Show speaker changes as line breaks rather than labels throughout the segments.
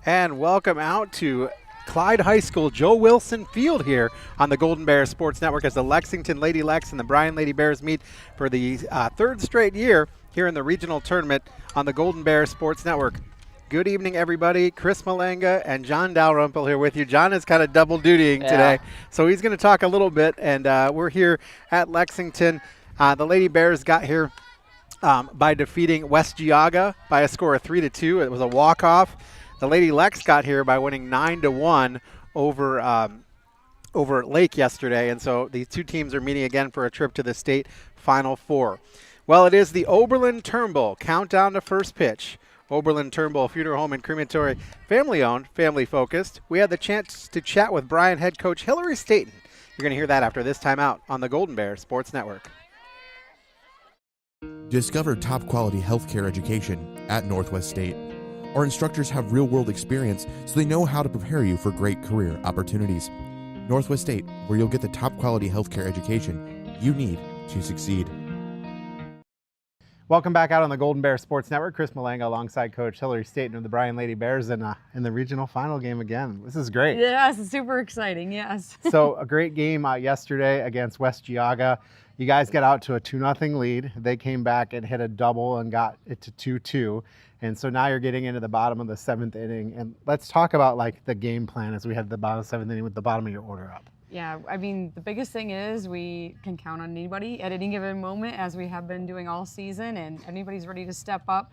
And welcome out to Clyde High School, Joe Wilson Field here on the Golden Bears Sports Network as the Lexington Lady Lex and the Bryan Lady Bears meet for the third straight year here in the regional tournament on the Golden Bears Sports Network. Good evening, everybody. Chris Malenga and John Dalrymple here with you. John is kind of double dutying today, so he's going to talk a little bit, and we're here at Lexington. The Lady Bears got here by defeating West Geauga by a score of 3-2. It was a walk-off. The Lady Lex got here by winning 9-1 over Lake yesterday, and so these two teams are meeting again for a trip to the state Final Four. Well, it is the Oberlin-Turnbull countdown to first pitch. Oberlin-Turnbull Funeral Home and Crematory, family-owned, family-focused. We had the chance to chat with Bryan head coach Hillary Staten. You're going to hear that after this timeout on the Golden Bears Sports Network.
Discover top-quality healthcare education at Northwest State. Our instructors have real-world experience, so they know how to prepare you for great career opportunities. Northwest State, where you'll get the top-quality healthcare education you need to succeed.
Welcome back out on the Golden Bears Sports Network. Chris Malenga alongside Coach Hillary Staten of the Bryan Lady Bears in the regional final game again. This is great.
Yes, it's super exciting, yes.
So a great game yesterday against West Geauga. You guys got out to a 2-0 lead. They came back and hit a double and got it to 2-2. And so now you're getting into the bottom of the 7th inning. And let's talk about like the game plan as we head to the bottom of the 7th inning with the bottom of your order up.
Yeah, I mean, the biggest thing is we can count on anybody at any given moment, as we have been doing all season, and anybody's ready to step up.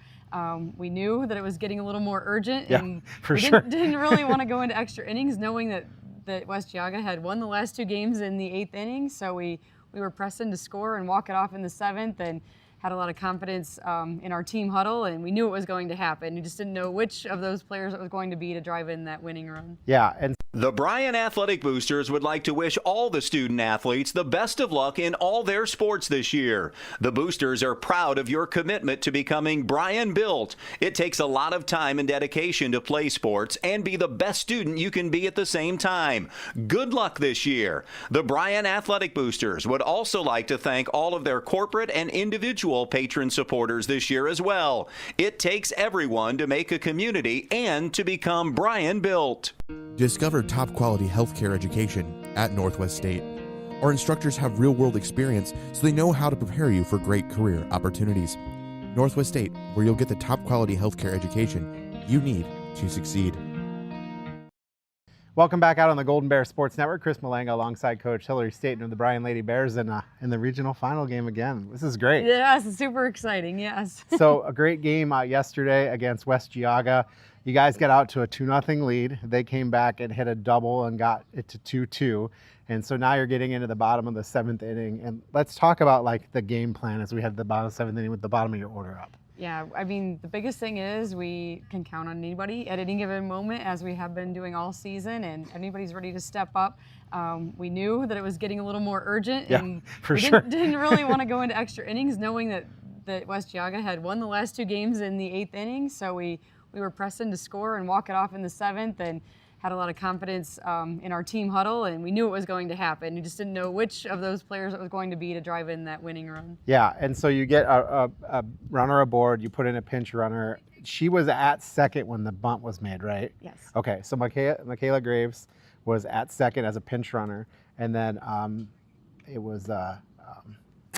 We knew that it was getting a little more urgent, and
for
we
sure.
didn't really want to go into extra innings, knowing that West Geauga had won the last 2 games in the 8th inning, so we were pressing to score and walk it off in the 7th, and had a lot of confidence in our team huddle, and we knew it was going to happen. We just didn't know which of those players it was going to be to drive in that winning run.
Yeah, and
the Bryan Athletic Boosters would like to wish all the student athletes the best of luck in all their sports this year. The Boosters are proud of your commitment to becoming Bryan built. It takes a lot of time and dedication to play sports and be the best student you can be at the same time. Good luck this year. The Bryan Athletic Boosters would also like to thank all of their corporate and individual patron supporters this year as well. It takes everyone to make a community and to become Bryan built.
Discover top-quality healthcare education at Northwest State. Our instructors have real-world experience, so they know how to prepare you for great career opportunities. Northwest State, where you'll get the top-quality healthcare education you need to succeed.
welcome back out on the Golden Bears Sports Network. Chris Malenga alongside Coach Hillary Staten of the Bryan Lady Bears in the regional final game again. This is great.
Yes, it's super exciting, yes.
So a great game yesterday against West Geauga. You guys got out to a 2-0 lead. They came back and hit a double and got it to 2-2. And so now you're getting into the bottom of the 7th inning. And let's talk about like the game plan as we head to the bottom of the 7th inning with the bottom of your order up.
Yeah, I mean, the biggest thing is we can count on anybody at any given moment, as we have been doing all season, and anybody's ready to step up. We knew that it was getting a little more urgent, and
for
we
sure.
didn't really want to go into extra innings, knowing that West Geauga had won the last 2 games in the 8th inning, so we were pressing to score and walk it off in the 7th, and had a lot of confidence in our team huddle, and we knew it was going to happen. We just didn't know which of those players it was going to be to drive in that winning run.
Yeah, and so you get a runner aboard, you put in a pinch runner. She was at second when the bunt was made, right?
Yes.
Okay, so Michaela Graves was at second as a pinch runner, and then it was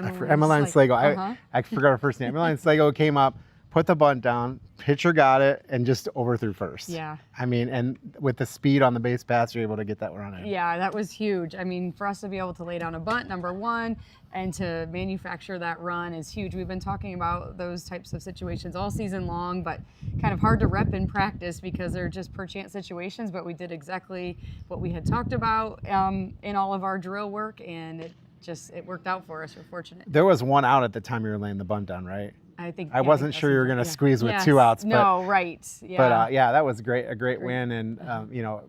Emmeline Slago. I forgot her first name. Emmeline Slago came up, put the bunt down, pitcher got it, and just overthrew first.
Yeah.
I mean, and with the speed on the base pass, you're able to get that run in.
Yeah, that was huge. I mean, for us to be able to lay down a bunt, number one, and to manufacture that run is huge. We've been talking about those types of situations all season long, but kind of hard to rep in practice because they're just per chance situations, but we did exactly what we had talked about in all of our drill work, and it worked out for us. We're fortunate.
There was one out at the time you were laying the bunt down, right?
I
wasn't sure you were going to squeeze with 2 outs. But,
no, right. Yeah.
But yeah, that was great. A great win, and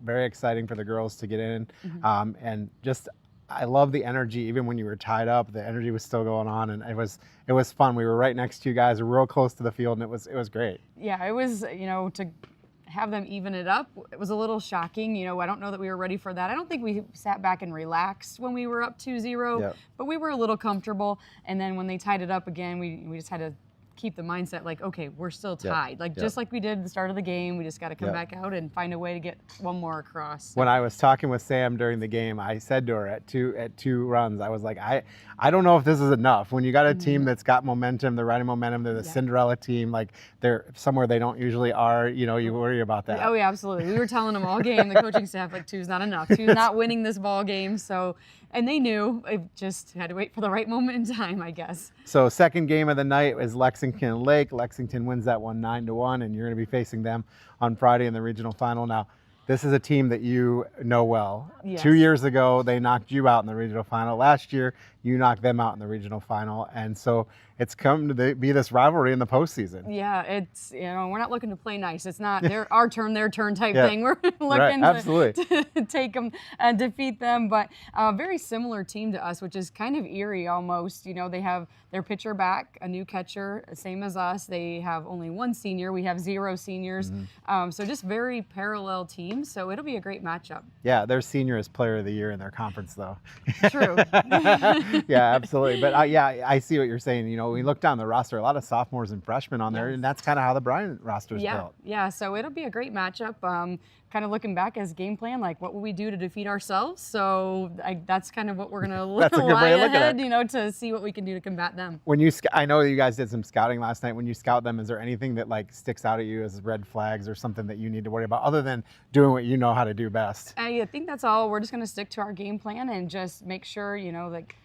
very exciting for the girls to get in. And just, I love the energy. Even when you were tied up, the energy was still going on, and it was fun. We were right next to you guys, real close to the field, and it was great.
Yeah, it was. To have them even it up, it was a little shocking. I don't know that we were ready for that. I don't think we sat back and relaxed when we were up 2-0, but we were a little comfortable. And then when they tied it up again, we just had to keep the mindset like, okay, we're still tied. Just like we did at the start of the game, we just got to come back out and find a way to get one more across.
When I was talking with Sam during the game, I said to her at two runs, I was like, I don't know if this is enough. When you got a team that's got momentum, they're riding momentum, they're the Cinderella team, like they're somewhere they don't usually are, you know, you worry about that.
Oh yeah, absolutely. We were telling them all game, the coaching staff, like two's not enough. Two's not winning this ball game. So, and they knew, it just had to wait for the right moment in time, I guess.
So second game of the night is Lexington Lake. Lexington wins that one 9-1, and you're going to be facing them on Friday in the regional final. Now, this is a team that you know well.
Yes.
2 years ago, they knocked you out in the regional final. Last year, you knocked them out in the regional final. And so it's come to be this rivalry in the postseason.
Yeah, it's, you know, we're not looking to play nice. It's not our turn, their turn type thing. We're looking to take them and defeat them. But a very similar team to us, which is kind of eerie almost. You know, they have their pitcher back, a new catcher, same as us. They have only one senior. We have 0 seniors. So just very parallel teams. So it'll be a great matchup.
Yeah, their senior is player of the year in their conference, though.
True.
Yeah, absolutely. But I see what you're saying. You know, we look down the roster, a lot of sophomores and freshmen on there, and that's kind of how the Bryan roster is built.
Yeah, so it'll be a great matchup. Kind of looking back as game plan, like what will we do to defeat ourselves? So that's kind of what we're going to lie ahead, you know, to see what we can do to combat them.
When you, I know you guys did some scouting last night. When you scout them, is there anything that like sticks out at you as red flags or something that you need to worry about other than doing what you know how to do best?
I think that's all. We're just going to stick to our game plan and just make sure, you know, like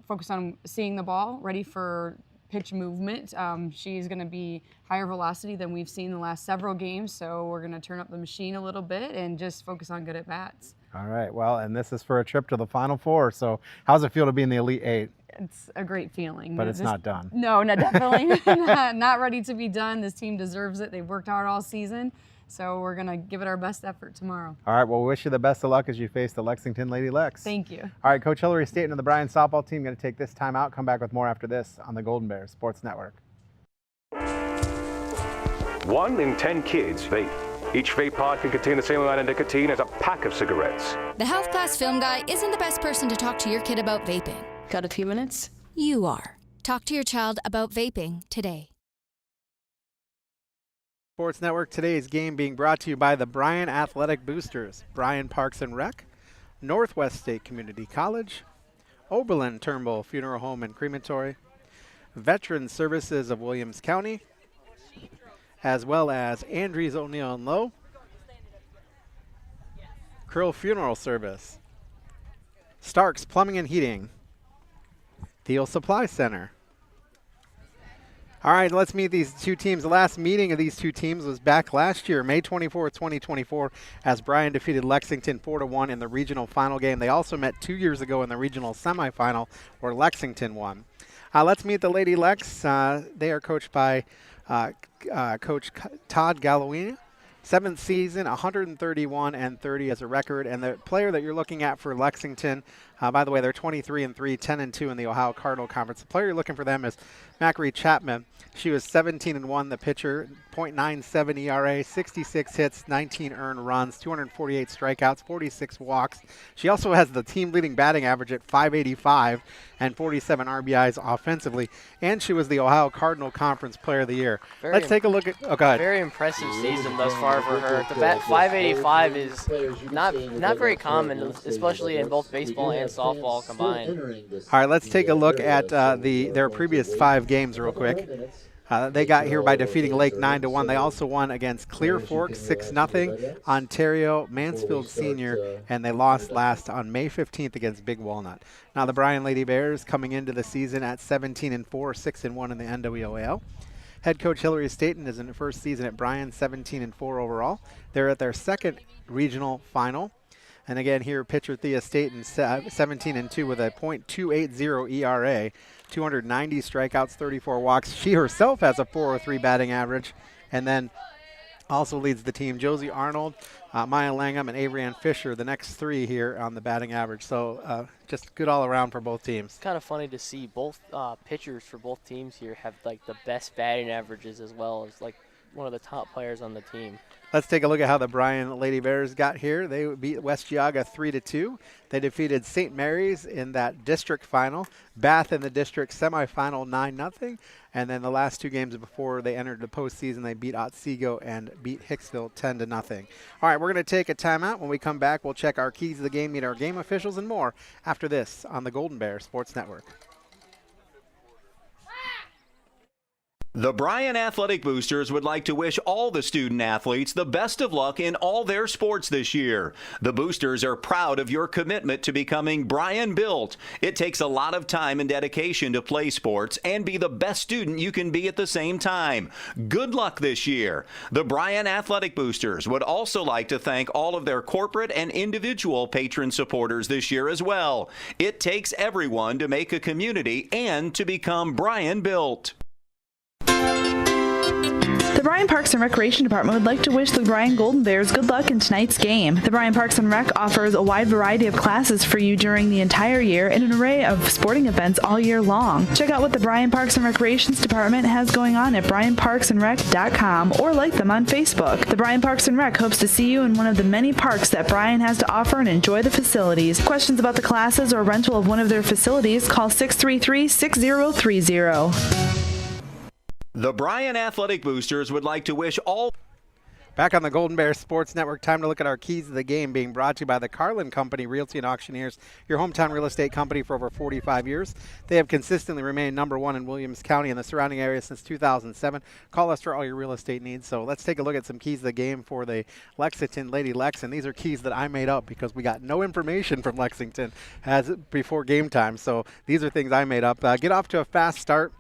focus on seeing the ball, ready for pitch movement. She's going to be higher velocity than we've seen in the last several games, so we're going to turn up the machine a little bit and just focus on good at bats.
All right, well, and this is for a trip to the Final Four, so how's it feel to be in the Elite Eight?
It's a great feeling.
But it's not done.
No, definitely not ready to be done. This team deserves it. They've worked hard all season. So we're going to give it our best effort tomorrow.
All right, well, we wish you the best of luck as you face the Lexington Lady Lex.
Thank you.
All right, Coach Hillary Staten and the Bryan softball team going to take this time out. Come back with more after this on the Golden Bears Sports Network.
1 in 10 kids vape. Each vape pod can contain the same amount of nicotine as a pack of cigarettes.
The health class film guy isn't the best person to talk to your kid about vaping.
Got a few minutes?
You are. Talk to your child about vaping today.
Sports Network, today's game being brought to you by the Bryan Athletic Boosters, Bryan Parks and Rec, Northwest State Community College, Oberlin-Turnbull Funeral Home and Crematory, Veteran Services of Williams County, as well as Andrews O'Neill and Lowe, Krill Funeral Service, Starks Plumbing and Heating, Thiel Supply Center. All right, let's meet these two teams. The last meeting of these two teams was back last year, May 24th, 2024, as Bryan defeated Lexington 4-1 in the regional final game. They also met 2 years ago in the regional semifinal, where Lexington won. Let's meet the Lady Lex. They are coached by Coach Todd Gallowini. 7th season, 131-30 as a record. And the player that you're looking at for Lexington, by the way, they're 23-3, 10-2 in the Ohio Cardinal Conference. The player you're looking for them is Macri Chapman. She was 17-1, the pitcher, .97 ERA, 66 hits, 19 earned runs, 248 strikeouts, 46 walks. She also has the team-leading batting average at .585 and 47 RBIs offensively. And she was the Ohio Cardinal Conference Player of the Year. Let's take a look at. Oh, go ahead.
Very impressive season thus far for her. The bat .585 is not very common, especially in both baseball and softball combined.
All right, let's take a look at their previous 5 games real quick. They got here by defeating Lake 9-1. They also won against Clear Fork 6-0, Ontario, Mansfield Senior, and they lost last on May 15th against Big Walnut. Now the Bryan Lady Bears coming into the season at 17-4, 6-1 in the NWOAL. Head coach Hillary Staten is in her first season at Bryan, 17-4 overall. They're at their second regional final. And again here, pitcher Thea Staten, 17-2 with a .280 ERA. 290 strikeouts, 34 walks. She herself has a .403 batting average, and then also leads the team Josie Arnold, Maya Langham, and Avery Ann Fisher, the next 3 here on the batting average. So just good all around for both teams.
It's kind of funny to see both pitchers for both teams here have like the best batting averages as well as like one of the top players on the team.
Let's take a look at how the Bryan Lady Bears got here. They beat West Geauga 3-2. They defeated St. Mary's in that district final, Bath in the district semifinal 9-0. And then the last two games before they entered the postseason, they beat Otsego and beat Hicksville 10-0. All right, we're going to take a timeout. When we come back, we'll check our keys of the game, meet our game officials, and more after this on the Golden Bear Sports Network.
The Bryan Athletic Boosters would like to wish all the student athletes the best of luck in all their sports this year. The Boosters are proud of your commitment to becoming Bryan built. It takes a lot of time and dedication to play sports and be the best student you can be at the same time. Good luck this year. The Bryan Athletic Boosters would also like to thank all of their corporate and individual patron supporters this year as well. It takes everyone to make a community and to become Bryan built.
The Bryan Parks and Recreation Department would like to wish the Bryan Golden Bears good luck in tonight's game. The Bryan Parks and Rec offers a wide variety of classes for you during the entire year and an array of sporting events all year long. Check out what the Bryan Parks and Recreations Department has going on at bryanparksandrec.com or like them on Facebook. The Bryan Parks and Rec hopes to see you in one of the many parks that Bryan has to offer and enjoy the facilities. Questions about the classes or rental of one of their facilities, call 633-6030.
The Bryan Athletic Boosters would like to wish all...
Back on the Golden Bear Sports Network, time to look at our keys of the game, being brought to you by the Carlin Company Realty and Auctioneers, your hometown real estate company for over 45 years. They have consistently remained #1 in Williams County and the surrounding area since 2007. Call us for all your real estate needs. So let's take a look at some keys of the game for the Lexington Lady Lex, and these are keys that I made up because we got no information from Lexington before game time. So these are things I made up. Get off to a fast start.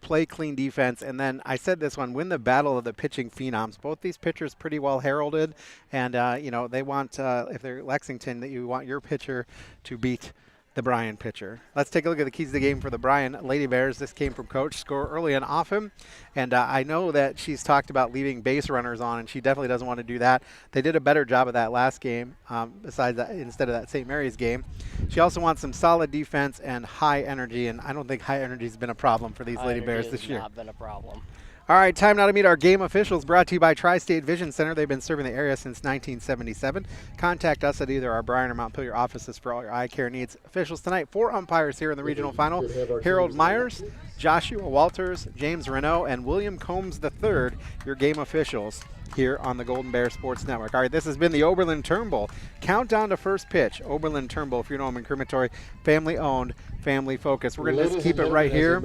Play clean defense, and then I said this one, win the battle of the pitching phenoms. Both these pitchers pretty well heralded, and they want, if they're Lexington, that you want your pitcher to beat the Bryan pitcher. Let's take a look at the keys of the game for the Bryan Lady Bears. This came from Coach. Score early and often, and I know that she's talked about leaving base runners on, and she definitely doesn't want to do that. They did a better job of that last game, besides that, instead of that St. Mary's game. She also wants some solid defense and high energy, and I don't think high energy has been a problem for these Lady Bears this year.
Not been a problem.
All right, time now to meet our game officials, brought to you by Tri-State Vision Center. They've been serving the area since 1977. Contact us at either our Bryan or Montpelier offices for all your eye care needs. Officials tonight, 4 umpires here in the regional final. Harold Myers, Joshua Walters, James Renault, and William Combs III, your game officials here on the Golden Bear Sports Network. All right, this has been the Oberlin-Turnbull countdown to first pitch. Oberlin-Turnbull, if you know them in Crematory, family-owned, family-focused. We're going to just keep it right here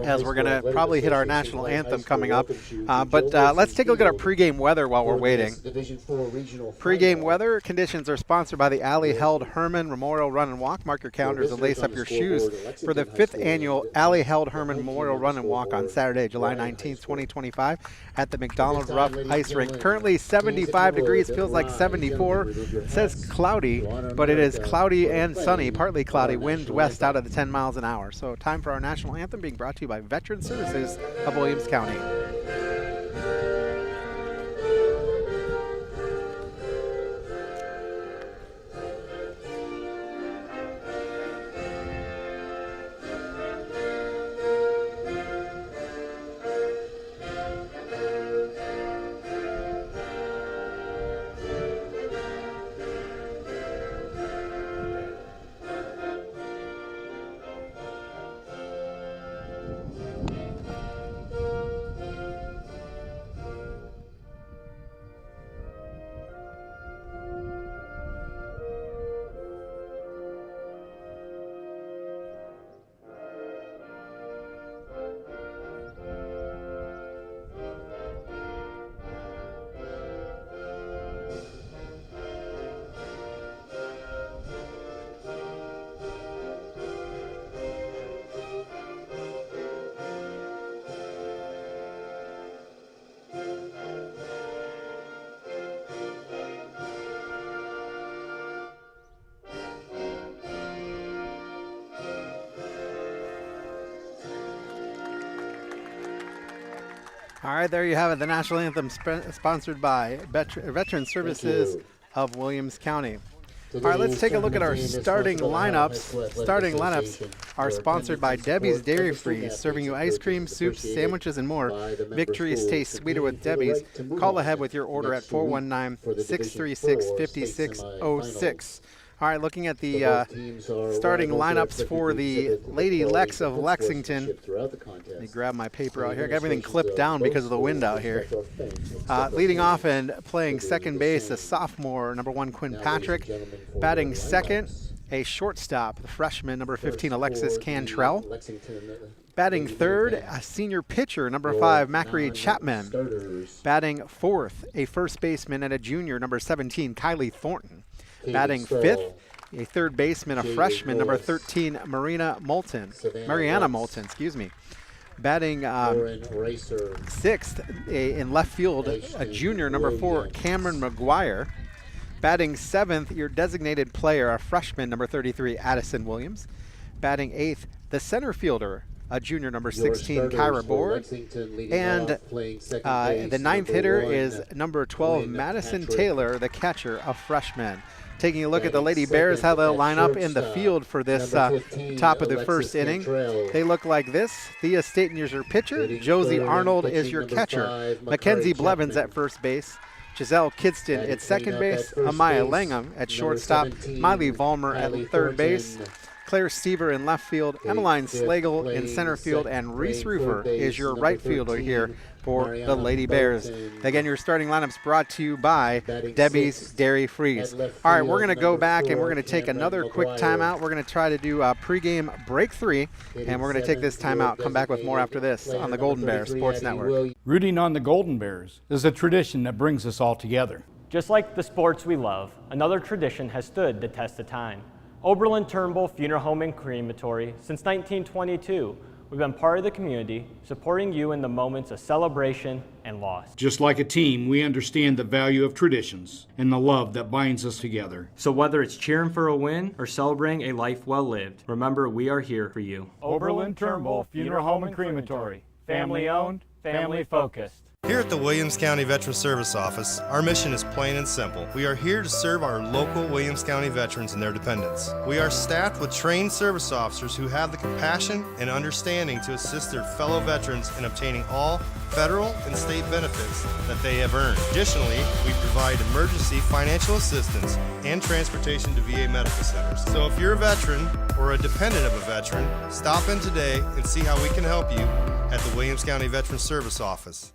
as we're going to probably hit our national anthem coming up. But let's take a look at our pregame weather while we're waiting. Pregame weather conditions are sponsored by the Allie Held Herman Memorial Run and Walk. Mark your calendars and lace up your shoes for the 5th annual Allie Held Herman Memorial Run and Walk on Saturday, July 19th, 2025 at the McDonald Ruff Ice Rink. Currently 75 degrees, feels like 74. It says cloudy, but it is cloudy and sunny, partly cloudy, wind west out of the 10 miles an hour. So time for our national anthem, being brought to you by Veteran Services of Williams County. All right, there you have it, the national anthem sponsored by Veteran Services of Williams County. All right, let's take a look at our starting lineups. Starting lineups are sponsored by Debbie's Dairy Free, serving you ice cream, soups, sandwiches, and more. Victories taste sweeter with Debbie's. Call ahead with your order at 419-636-5606. All right, looking at the starting lineups for the Lady Lex of Lexington. Let me grab my paper out here. I got everything clipped down because of the wind out here. Leading off and playing second base, a sophomore, number 1, Quinn Patrick. Batting second, a shortstop, the freshman, number 15, Alexis Cantrell. Batting third, a senior pitcher, number 5, Macri Chapman. Batting fourth, a first baseman and a junior, number 17, Kylie Thornton. Batting fifth, a third baseman, a freshman, number 13, Mariana Moulton. Batting sixth, in left field, a junior, number 4, Cameron McGuire. Batting seventh, your designated player, a freshman, number 33, Addison Williams. Batting eighth, the center fielder, a junior, number 16, Kyra Board. And the ninth hitter is number 12, Madison Taylor, the catcher, a freshman. Taking a look at the Lady Bears, how they'll line up in the field for this top of the first inning. They look like this. Thea Staten is your pitcher. Josie Arnold is your catcher. Mackenzie Blevins at first base. Giselle Kidston at second base. Amaya Langham at shortstop. Miley Vollmer at third base. Claire Stever in left field, Emmeline Slagle in center field, and Reese Rufer is your right fielder here for the Lady Bears. Again, your starting lineups brought to you by Debbie's Dairy Freeze. All right, we're going to go back and we're going to take another quick timeout. We're going to try to do a pregame break 3, and we're going to take this timeout. Come back with more after this on the Golden Bear Sports Network.
Rooting on the Golden Bears is a tradition that brings us all together.
Just like the sports we love, another tradition has stood the test of time. Oberlin-Turnbull Funeral Home and Crematory. Since 1922, we've been part of the community, supporting you in the moments of celebration and loss.
Just like a team, we understand the value of traditions and the love that binds us together.
So whether it's cheering for a win or celebrating a life well lived, remember we are here for you.
Oberlin-Turnbull Funeral Home and Crematory. Family owned, family focused.
Here at the Williams County Veteran Service Office, our mission is plain and simple. We are here to serve our local Williams County veterans and their dependents. We are staffed with trained service officers who have the compassion and understanding to assist their fellow veterans in obtaining all federal and state benefits that they have earned. Additionally, we provide emergency financial assistance and transportation to VA medical centers. So if you're a veteran or a dependent of a veteran, stop in today and see how we can help you at the Williams County Veteran Service Office.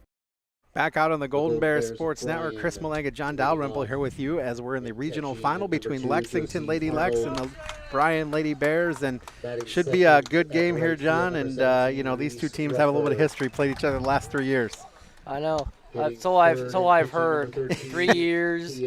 Back out on the Golden Bear Sports Network, Chris Malenga, John Dalrymple here with you as we're in the regional final between Lexington Lady Lex and the Bryan Lady Bears, and should be a good game here, John. And you know, these two teams have a little bit of history, played each other the last 3 years.
I know. So I've heard. 3 years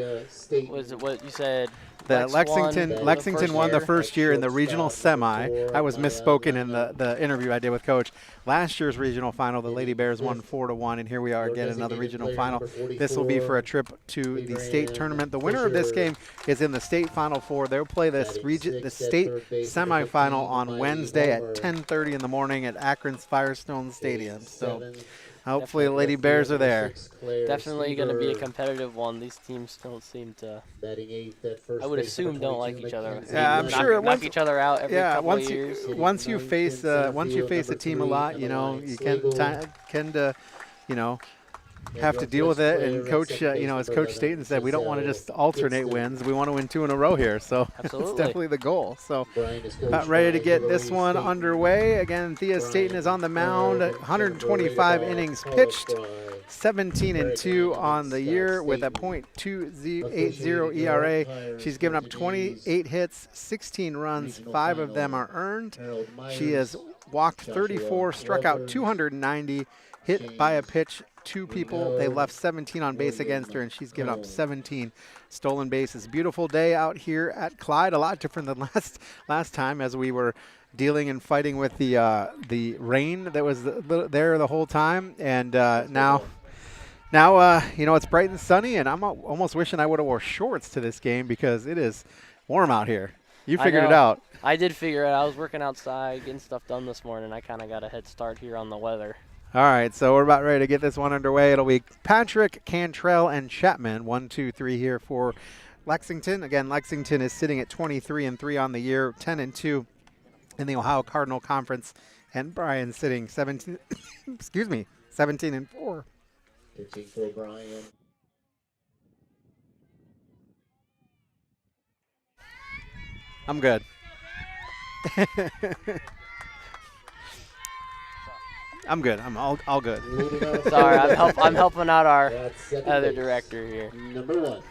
was what you said.
The Lexington won the first year in the regional semi. I was misspoken in the interview I did with Coach. Last year's regional final, the Lady Bears won 4-1, and here we are again, another regional final. This will be for a trip to the state tournament. The winner of this game is in the state Final Four. They'll play the state semifinal on Wednesday at 10:30 in the morning at Akron's Firestone Stadium. So hopefully the Lady Bears are there.
Definitely going to be a competitive one. These teams don't seem to, I would assume, don't like each other.
Yeah, I'm sure.
Knock each other out every couple of years.
Once you face a team a lot, you know, you have to deal with it. And Coach, as Coach Staten said, we don't want to just alternate wins. We want to win 2 in a row here. So it's definitely the goal. So about ready to get this one underway. Again, Thea Staten is on the mound. 125 innings pitched, 17-2 on the year with a .280 ERA. She's given up 28 hits, 16 runs, 5 of them are earned. She has walked 34, struck out 290, hit by a pitch 2 people. They left 17 on base against her, and she's given up 17 stolen bases. Beautiful day out here at Clyde. A lot different than last time, as we were dealing and fighting with the rain that was there the whole time. And now it's bright and sunny, and I'm almost wishing I would have wore shorts to this game because it is warm out here. You figured it out.
I did figure it out. I was working outside, getting stuff done this morning. I kind of got a head start here on the weather.
All right, so we're about ready to get this one underway. It'll be Patrick, Cantrell, and Chapman. 1, 2, 3 here for Lexington. Again, Lexington is sitting at 23-3 on the year, 10-2 in the Ohio Cardinal Conference, and Bryan sitting 17. Excuse me, 17-4.
15 for Bryan.
I'm good. I'm good. I'm all good.
Sorry, I'm helping out our other director here.
Number 1,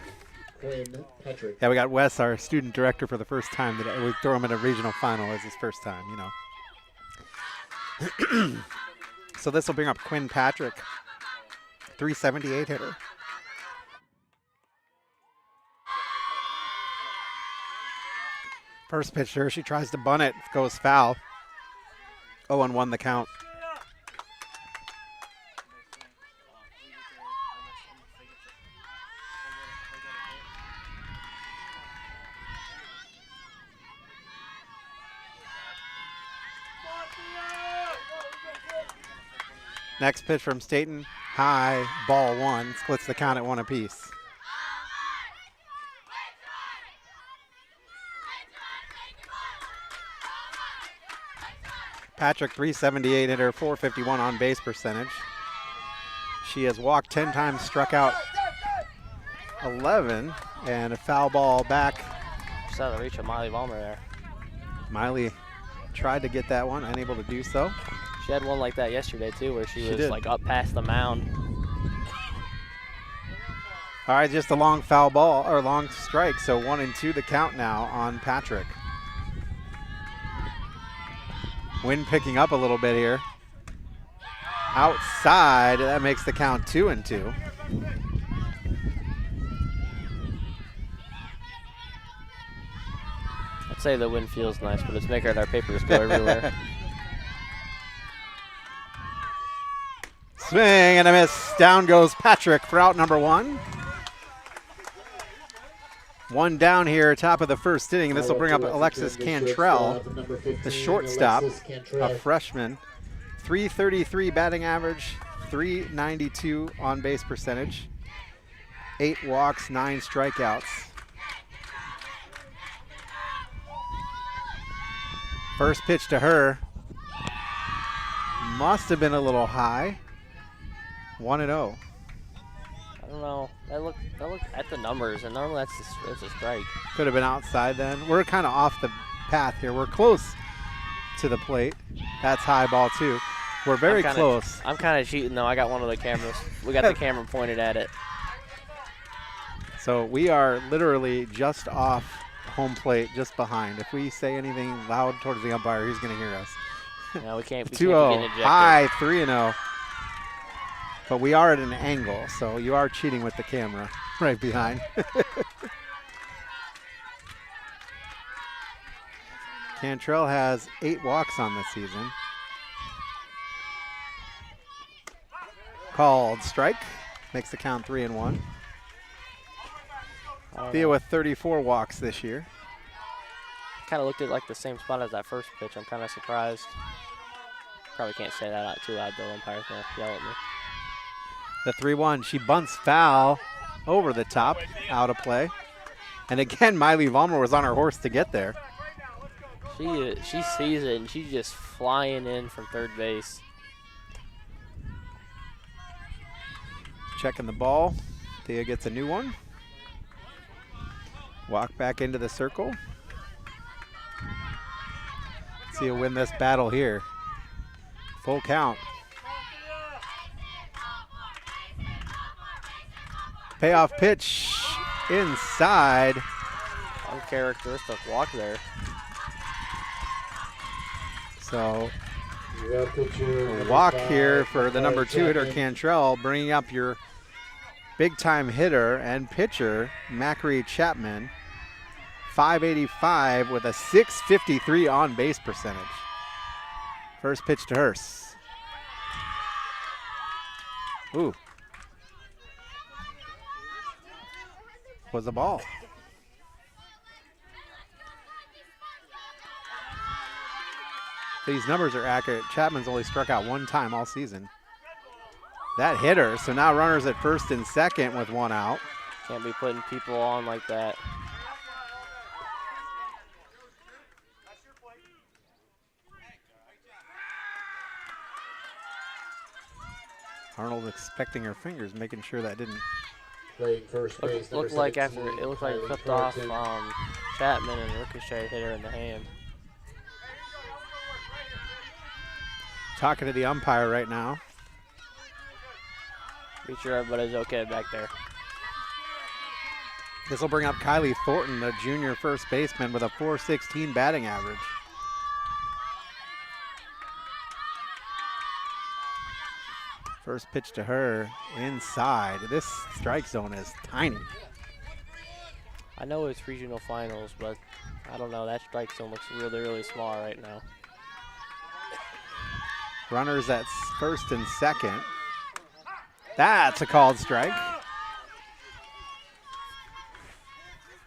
Quinn Patrick.
Yeah, we got Wes, our student director, for the first time today. We throw him in a regional final as his first time, So this will bring up Quinn Patrick, 378 hitter. First pitch to her, she tries to bunt it, goes foul. 0-1 the count. Next pitch from Staten, high, ball 1, splits the count at 1 apiece. Patrick, 378 hitter, 451 on base percentage. She has walked 10 times, struck out 11, and a foul ball back.
Just out of the reach of Miley Vollmer there.
Miley tried to get that one, unable to do so.
She had one like that yesterday too, where she was
did.
like up past the mound.
All right, just a long foul ball, or long strike, so 1-2 the count now on Patrick. Wind picking up a little bit here. Outside, that makes the count 2-2.
I'd say the wind feels nice, but it's making our papers go everywhere.
Swing and a miss. Down goes Patrick for out number 1. One down here, top of the first inning. This will bring up Alexis Cantrell, the shortstop, a freshman. 333 batting average, 392 on base percentage, 8 walks, 9 strikeouts. First pitch to her. Must have been a little high. 1-0.
I don't know. I look at the numbers, and normally that's a strike.
Could have been outside then. We're kind of off the path here. We're close to the plate. That's high ball too. We're very close.
I'm kind of cheating though. I got one of the cameras. We got the camera pointed at it.
So we are literally just off home plate, just behind. If we say anything loud towards the umpire, he's going to hear us.
No, we can't.
2-0. High, 3-0. But we are at an angle, so you are cheating with the camera right behind. Cantrell has 8 walks on the season. Called strike. Makes the count 3-1. Thea with 34 walks this year.
Kind of looked at like the same spot as that first pitch. I'm kind of surprised. Probably can't say that out too loud though. Umpire's gonna yell at me.
The 3-1, she bunts foul over the top, out of play. And again, Miley Vollmer was on her horse to get there.
She sees it, and she's just flying in from third base.
Checking the ball. Thea gets a new one. Walk back into the circle. See who'll win this battle here. Full count. Payoff pitch inside.
Uncharacteristic walk there.
So a walk here for the number 2 hitter Cantrell, bringing up your big time hitter and pitcher Macri Chapman. 585 with a 653 on base percentage. First pitch to Hurst. Ooh. Was the ball. These numbers are accurate. Chapman's only struck out 1 time all season. That hit her, so now runners at first and second with 1 out.
Can't be putting people on like that.
Arnold expecting her fingers, making sure that didn't.
Playing first base.
Looked like after it looked like it flipped off Chapman and Ricochet hit her in the hand.
Talking to the umpire right now.
Be sure everybody's okay back there.
This will bring up Kylie Thornton, the junior first baseman, with a .416 batting average. First pitch to her, inside. This strike zone is tiny.
I know it's regional finals, but I don't know. That strike zone looks really, really small right now.
Runners at first and second. That's a called strike.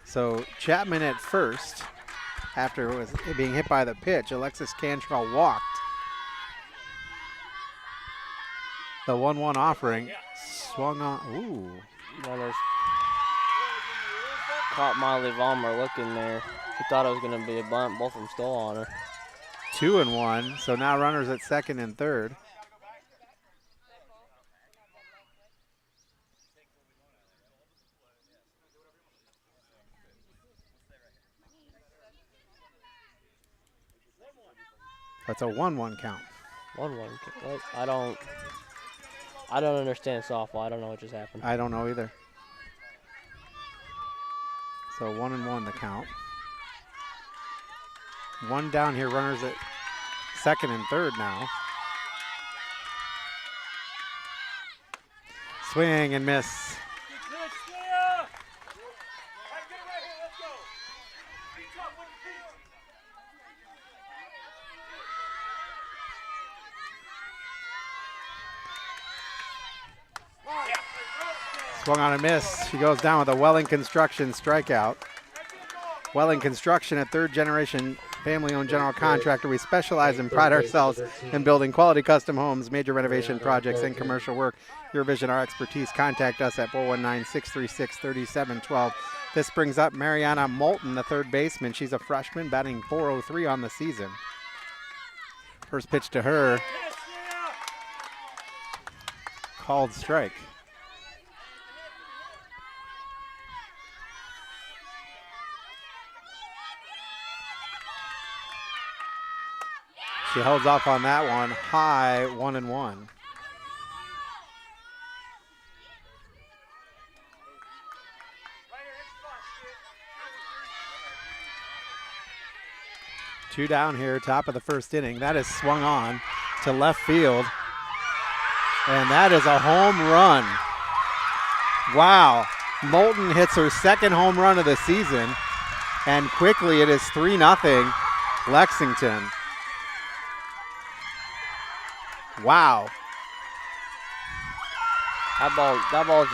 So Chapman at first, after it was being hit by the pitch. Alexis Cantrell walked. The 1-1 offering swung on. Ooh.
Runners caught Molly Vollmer looking there. He thought it was going to be a bunt. Both of them stole on her.
2-1. So now runners at second and third. That's a 1-1 count.
1-1. I don't understand softball. I don't know what just happened.
I don't know either. So 1-1 the count. One down here, runners at second and third now. Swing and miss. Swung on a miss. She goes down with a Welling Construction strikeout. Welling Construction, a third-generation family-owned general contractor. We specialize and pride ourselves in building quality custom homes, major renovation projects, and commercial work. Your vision, our expertise. Contact us at 419-636-3712. This brings up Mariana Moulton, the third baseman. She's a freshman, batting .403 on the season. First pitch to her. Called strike. She holds off on that one. High 1-1. Two down here, top of the first inning. That is swung on to left field. And that is a home run. Wow. Moulton hits her second home run of the season. And quickly it is 3-0 Lexington. Wow.
That ball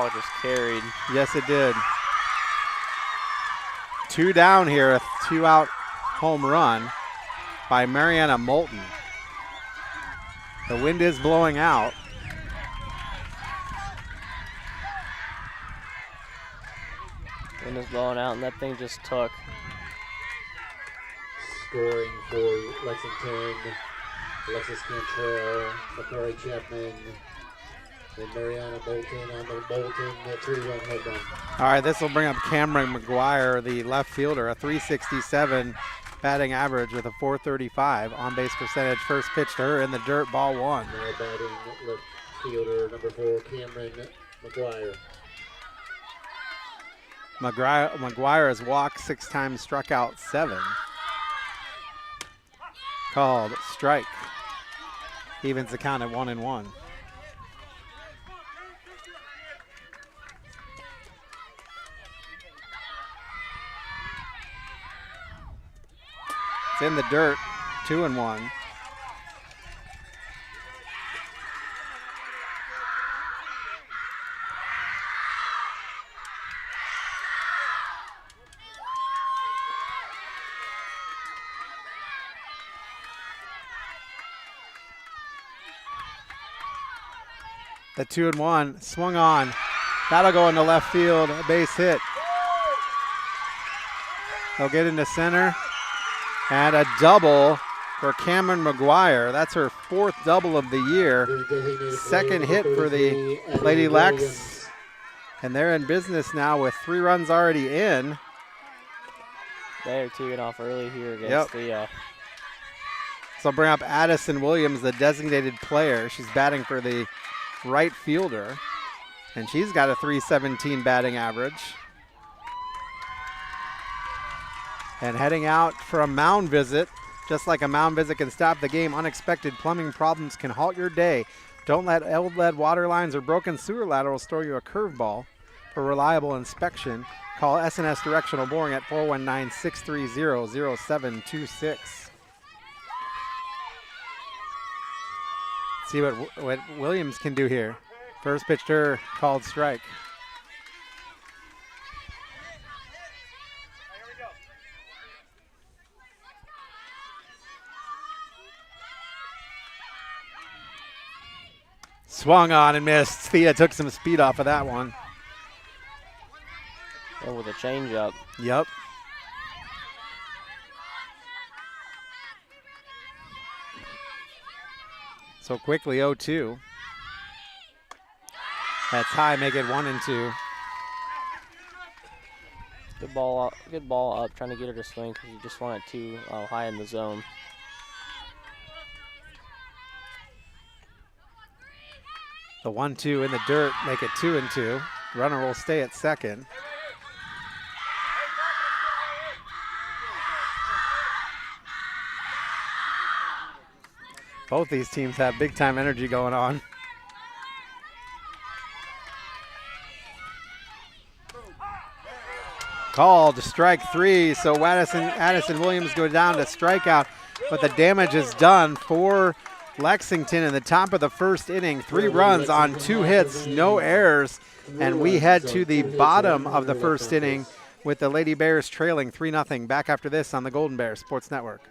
just carried.
Yes, it did. Two down here, a two-out home run by Mariana Moulton. The wind is blowing out.
Wind is blowing out, and that thing just took.
Scoring for Lexington. Alexis Cantrell, Macari Chapman, and Mariana Moulton on the Moulton 3-run home run.
All right, this will bring up Cameron McGuire, the left fielder, a .367 batting average with a .435 on-base percentage. First pitch to her in the dirt, ball one.
Now batting left fielder, number 4, Cameron McGuire.
McGuire has walked 6 times, struck out 7. Called strike. Evens the count at 1-1. It's in the dirt, 2-1. The 2-1 swung on That'll go into left field, a base hit. They'll get into center. And a double for Cameron McGuire. That's her 4th double of the year. 2nd hit for the Lady Lex. And they're in business now with 3 runs already in.
They're teeing off early here against the.
So bring up Addison Williams, the designated player. She's batting for the right fielder. And she's got a .317 batting average. And heading out for a mound visit. Just like a mound visit can stop the game, unexpected plumbing problems can halt your day. Don't let old lead water lines or broken sewer laterals throw you a curveball. For reliable inspection, call S&S Directional Boring at 419-630-0726. See what Williams can do here. First pitch to her, called strike. Swung on and missed. Thea took some speed off of that one.
And with a changeup.
Yep. So quickly 0-2. That's high, make it 1-2.
Good ball up, trying to get her to swing because you just want it too high in the zone.
The 1-2 in the dirt, make it 2-2. Runner will stay at second. Both these teams have big time energy going on. Called strike 3, so Addison Williams go down to strikeout, but the damage is done for Lexington in the top of the first inning. 3 runs on 2 hits, no errors, and we head to the bottom of the first inning with the Lady Bears trailing 3-0. Back after this on the Golden Bears Sports Network.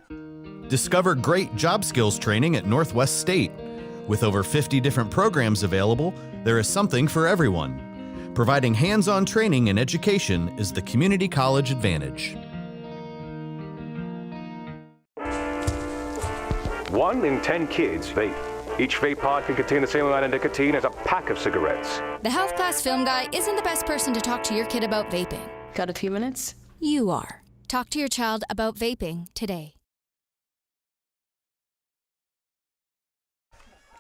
Discover great job skills training at Northwest State. With over 50 different programs available, there is something for everyone. Providing hands-on training and education is the community college advantage.
1 in 10 kids vape. Each vape pod can contain the same amount of nicotine as a pack of cigarettes.
The health class film guy isn't the best person to talk to your kid about vaping.
Got a few minutes?
You are. Talk to your child about vaping today.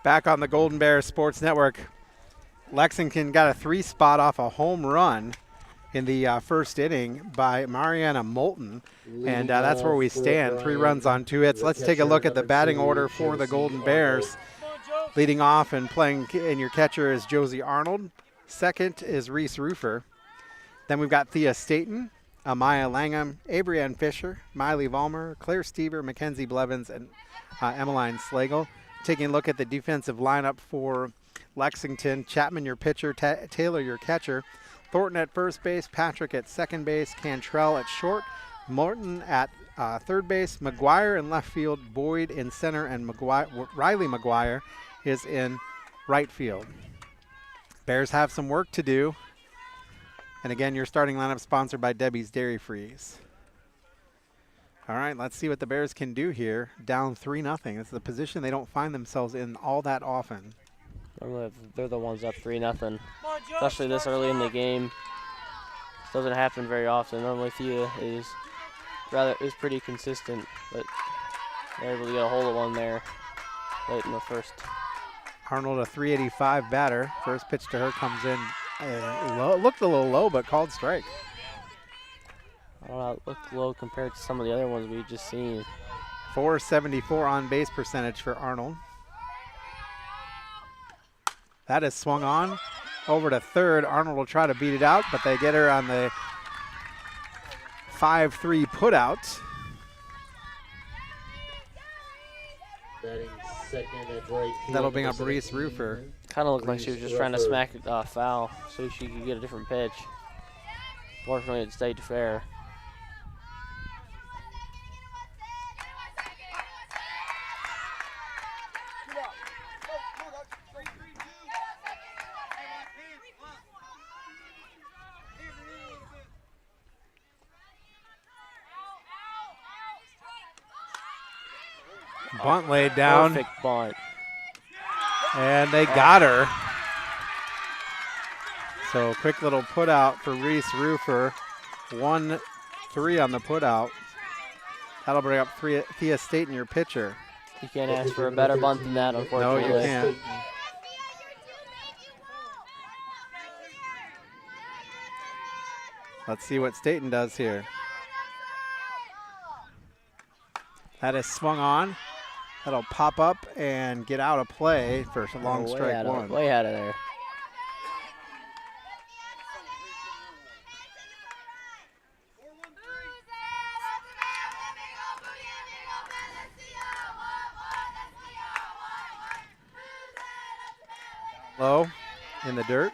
Back on the Golden Bears Sports Network. Lexington got a 3 spot off a home run in the first inning by Mariana Moulton, and that's where we stand. 3 runs on 2 hits. Let's take a look at the batting order for the Golden Bears. Leading off and playing in your catcher is Josie Arnold. Second is Reese Rufer. Then we've got Thea Staten, Amaya Langham, Abrianne Fisher, Miley Vollmer, Claire Stever, Mackenzie Blevins, and Emmeline Slagle. Taking a look at the defensive lineup for Lexington: Chapman your pitcher, Taylor your catcher, Thornton at first base, Patrick at second base, Cantrell at short, Morton at third base, McGuire in left field, Boyd in center, and Riley McGuire is in right field. Bears have some work to do. And again, your starting lineup sponsored by Debbie's Dairy Freeze. All right, let's see what the Bears can do here. Down 3-0. It's the position they don't find themselves in all that often.
Normally they're the ones up 3-0, especially this early in the game. This doesn't happen very often. Normally Thea is pretty consistent, but they're able to get a hold of one there late in the first.
Arnold, a .385 batter. First pitch to her comes in. Looked a little low, but called strike.
I don't know, it looked low compared to some of the other ones we've just seen.
.474 on base percentage for Arnold. That is swung on over to third. Arnold will try to beat it out, but they get her on the 5-3 put out.
Batting second at right field.
That'll bring up Reese Rufer.
Kind of looked like she was just trying to smack it foul so she could get a different pitch. Fortunately, it stayed fair.
Bunt laid down.
Perfect bunt.
And they got her. So quick little put out for Reese Roofer. 1-3 on the put out. That'll bring up Thea Staten, your pitcher.
You can't ask for a better bunt than that, unfortunately.
No, you can't. Let's see what Staten does here. That is swung on. That'll pop up and get out of play for a long strike one.
Way out of there.
Low in the dirt.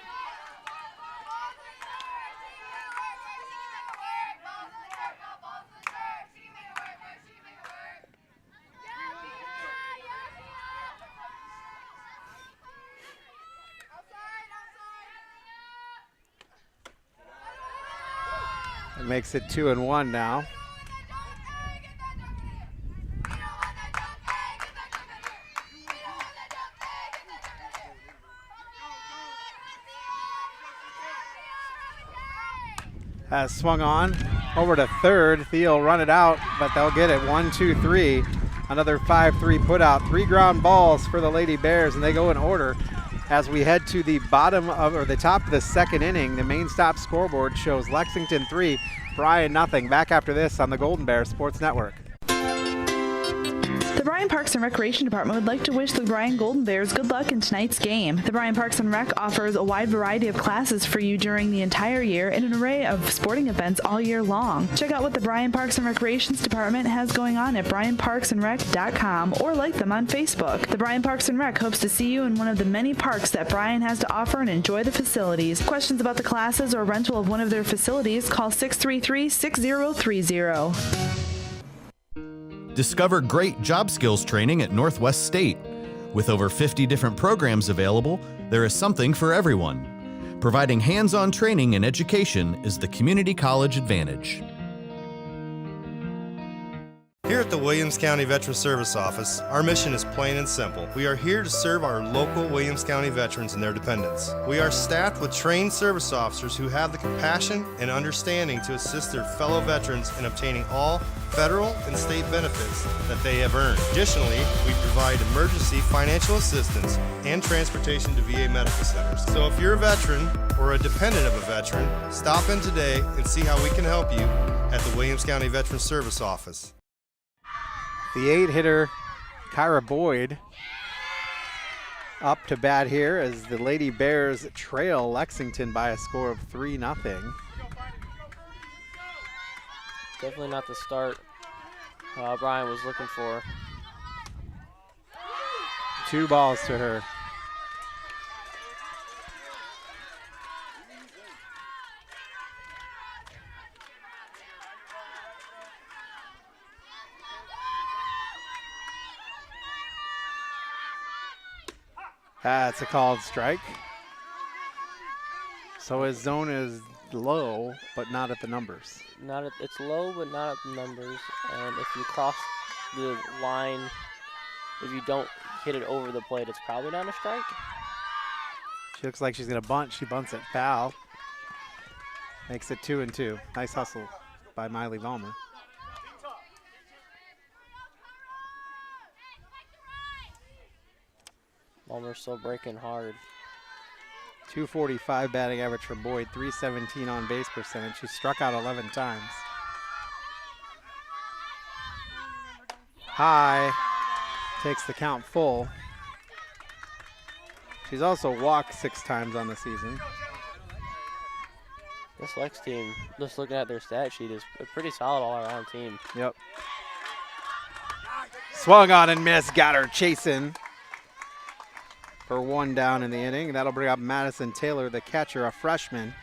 It makes it 2-1 now. Has swung on over to third. Thea will run it out, but they'll get it. 1-2-3. Another 5-3 put out. 3 ground balls for the Lady Bears, and they go in order. As we head to the bottom of, or the top of the second inning, the main stop scoreboard shows Lexington 3, Bryan nothing. Back after this on the Golden Bears Sports Network.
The Bryan Parks and Recreation Department would like to wish the Bryan Golden Bears good luck in tonight's game. The Bryan Parks and Rec offers a wide variety of classes for you during the entire year and an array of sporting events all year long. Check out what the Bryan Parks and Recreations Department has going on at bryanparksandrec.com or like them on Facebook. The Bryan Parks and Rec hopes to see you in one of the many parks that Bryan has to offer and enjoy the facilities. Questions about the classes or rental of one of their facilities, call 633-6030.
Discover great job skills training at Northwest State. With over 50 different programs available, there is something for everyone. Providing hands-on training and education is the community college advantage.
Here at the Williams County Veteran Service Office, our mission is plain and simple. We are here to serve our local Williams County veterans and their dependents. We are staffed with trained service officers who have the compassion and understanding to assist their fellow veterans in obtaining all federal and state benefits that they have earned. Additionally, we provide emergency financial assistance and transportation to VA medical centers. So if you're a veteran or a dependent of a veteran, stop in today and see how we can help you at the Williams County Veteran Service Office.
The 8-hitter, Kyra Boyd, up to bat here as the Lady Bears trail Lexington by a score of 3-0.
Definitely not the start Bryan was looking for.
2 balls to her. That's a called strike. So his zone is low, but not at the numbers.
It's low, but not at the numbers. And if you cross the line, if you don't hit it over the plate, it's probably not a strike.
She looks like she's going to bunt. She bunts it foul. Makes it 2-2. Nice hustle by Miley Vollmer.
Vollmer's still breaking hard.
245 batting average for Boyd, 317 on base percentage. She struck out 11 times. High takes the count full. She's also walked 6 times on the season.
This Lex team, just looking at their stat sheet, is a pretty solid all-around team.
Yep. Swung on and missed, got her chasing for 1 down in the inning. That'll bring up Madison Taylor, the catcher, a freshman.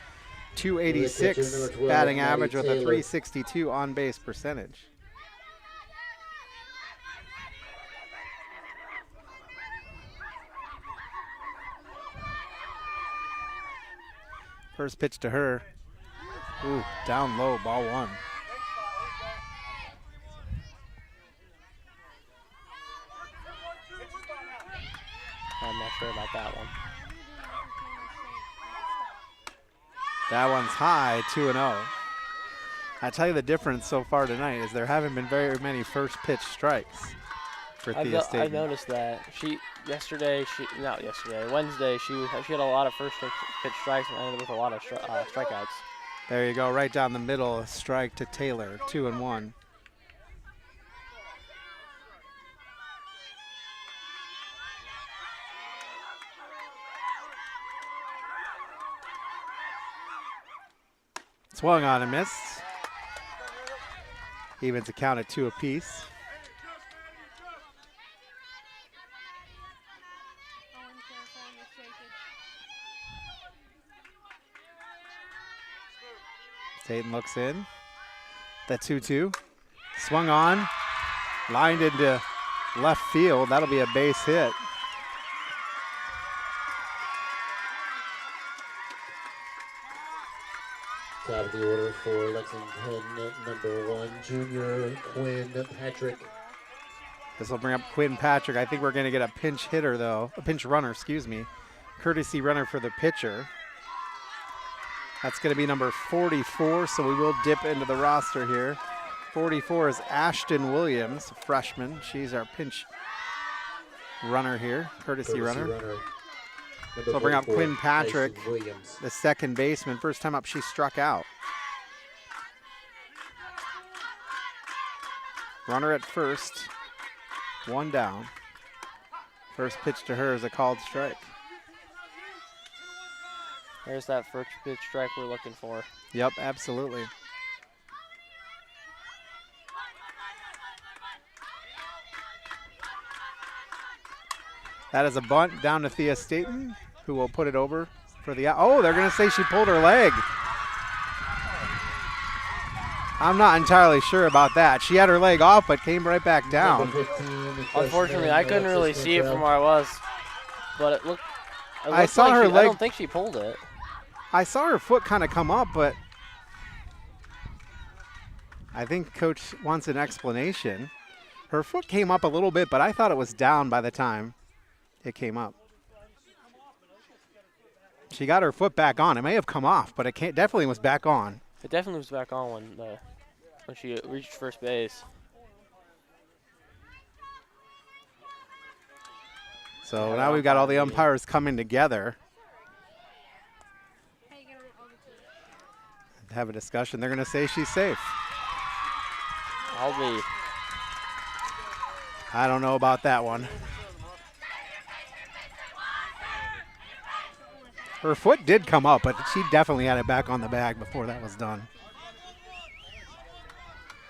286 batting average with a 362 on base percentage. First pitch to her. Ooh, down low, ball 1.
sure about that one.
That one's high, 2-0. I tell you the difference so far tonight is there haven't been very many first pitch strikes for Thea State.
I've noticed that. Wednesday, she had a lot of first pitch strikes and ended with a lot of strikeouts.
There you go, right down the middle, a strike to Taylor, 2-1. Swung on and missed. Evens the count at 2 apiece. Staten looks in. The 2-2. Swung on. Lined into left field. That'll be a base hit.
Top of the order for Lexington, number 1, junior Quinn Patrick.
This will bring up Quinn Patrick. I think we're going to get a pinch hitter, though. A pinch runner, excuse me. Courtesy runner for the pitcher. That's going to be number 44, so we will dip into the roster here. 44 is Ashton Williams, freshman. She's our pinch runner here, courtesy runner. So we'll bring up Quinn Patrick, the second baseman. First time up, she struck out. Runner at first, 1 down. First pitch to her is a called strike.
There's that first pitch strike we're looking for.
Yep, absolutely. That is a bunt down to Thea Staten, who will put it over for the out. Oh, they're going to say she pulled her leg. I'm not entirely sure about that. She had her leg off, but came right back down.
Unfortunately, I couldn't really see it from where I was, but it looked
I saw
like
her leg.
I don't think she pulled it.
I saw her foot kind of come up, but I think Coach wants an explanation. Her foot came up a little bit, but I thought it was down by the time it came up. She got her foot back on. It may have come off, but it definitely was back on.
It definitely was back on when she reached first base.
So now we've got all the umpires coming together to have a discussion. They're going to say she's safe.
I'll be.
I don't know about that one. Her foot did come up, but she definitely had it back on the bag before that was done.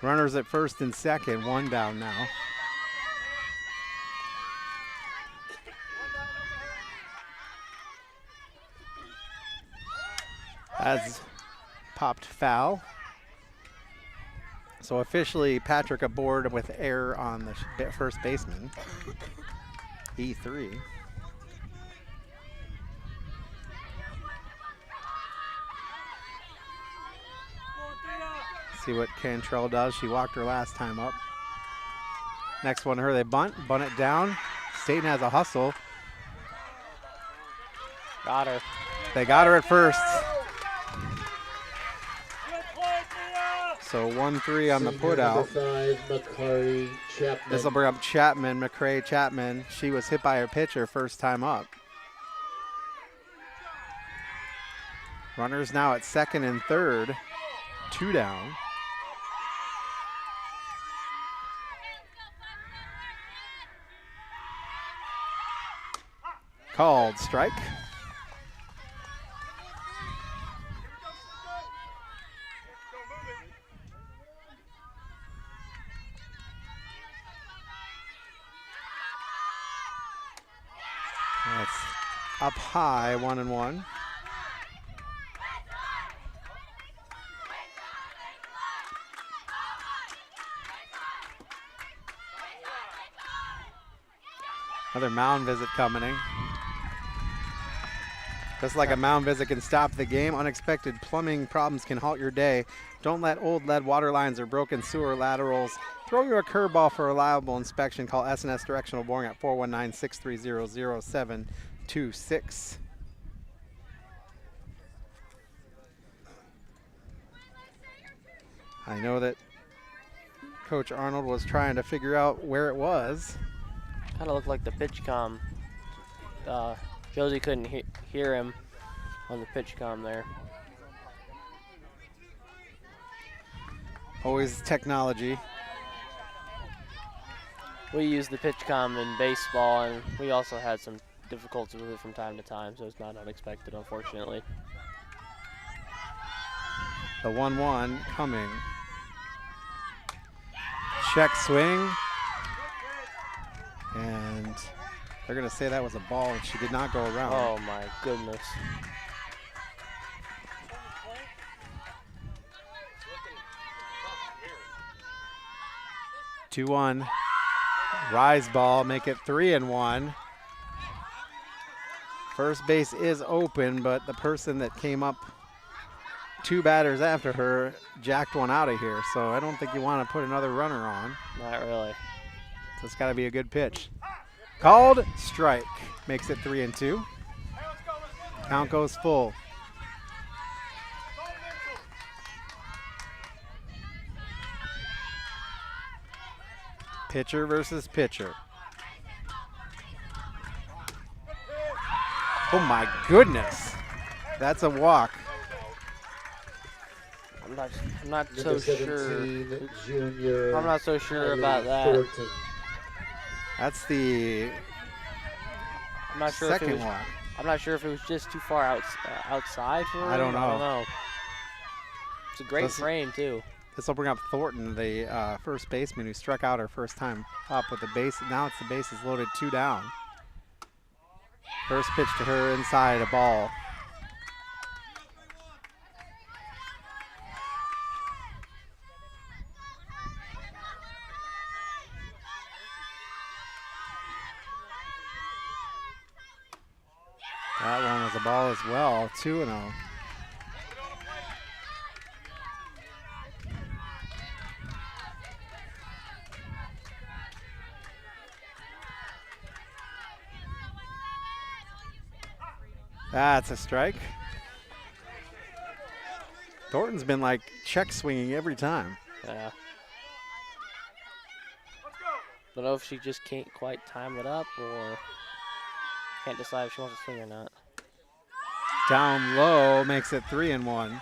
Runners at first and second, 1 down now. As popped foul. So officially Patrick aboard with error on the first baseman. E3. See what Cantrell does. She walked her last time up. Next one to her, they bunt it down. Staten has a hustle.
Got her.
They got her at first. So 1-3 on the put out. This will bring up McCray Chapman. She was hit by her pitcher first time up. Runners now at second and third, 2 down. Called strike. That's up high, 1-1. Another mound visit coming in. Just like a mound visit can stop the game, unexpected plumbing problems can halt your day. Don't let old lead water lines or broken sewer laterals throw you a curveball. For reliable inspection, call S&S Directional Boring at 419-630-0750. 2-6. I know that Coach Arnold was trying to figure out where it was.
Kind of looked like the pitch comm. Josie couldn't hear him on the pitch comm there.
Always technology.
We use the pitch comm in baseball, and we also had some difficulties with it from time to time, so it's not unexpected, unfortunately.
The 1-1 coming. Check swing. And they're going to say that was a ball, and she did not go around.
Oh, my goodness.
Two-1. Rise ball, make it 3-1. First base is open, but the person that came up 2 batters after her jacked one out of here, so I don't think you want to put another runner on.
Not really.
So it's got to be a good pitch. Called strike. Makes it 3-2. Count goes full. Pitcher versus pitcher. Oh my goodness. That's a walk.
I'm not so sure.
Junior,
I'm not so sure about that.
Thornton.
That's the
I'm not sure
second
if it was,
walk.
I'm not sure if it was just too far outside for him.
I don't know.
It's a great frame too.
This will bring up Thornton, the first baseman who struck out her first time up with the base. Now it's the bases loaded, 2 down. First pitch to her inside, a ball. That one was a ball as well, 2-0. That's a strike. Thornton's been like check swinging every time.
Yeah. Don't know if she just can't quite time it up or can't decide if she wants to swing or not.
Down low makes it 3-1.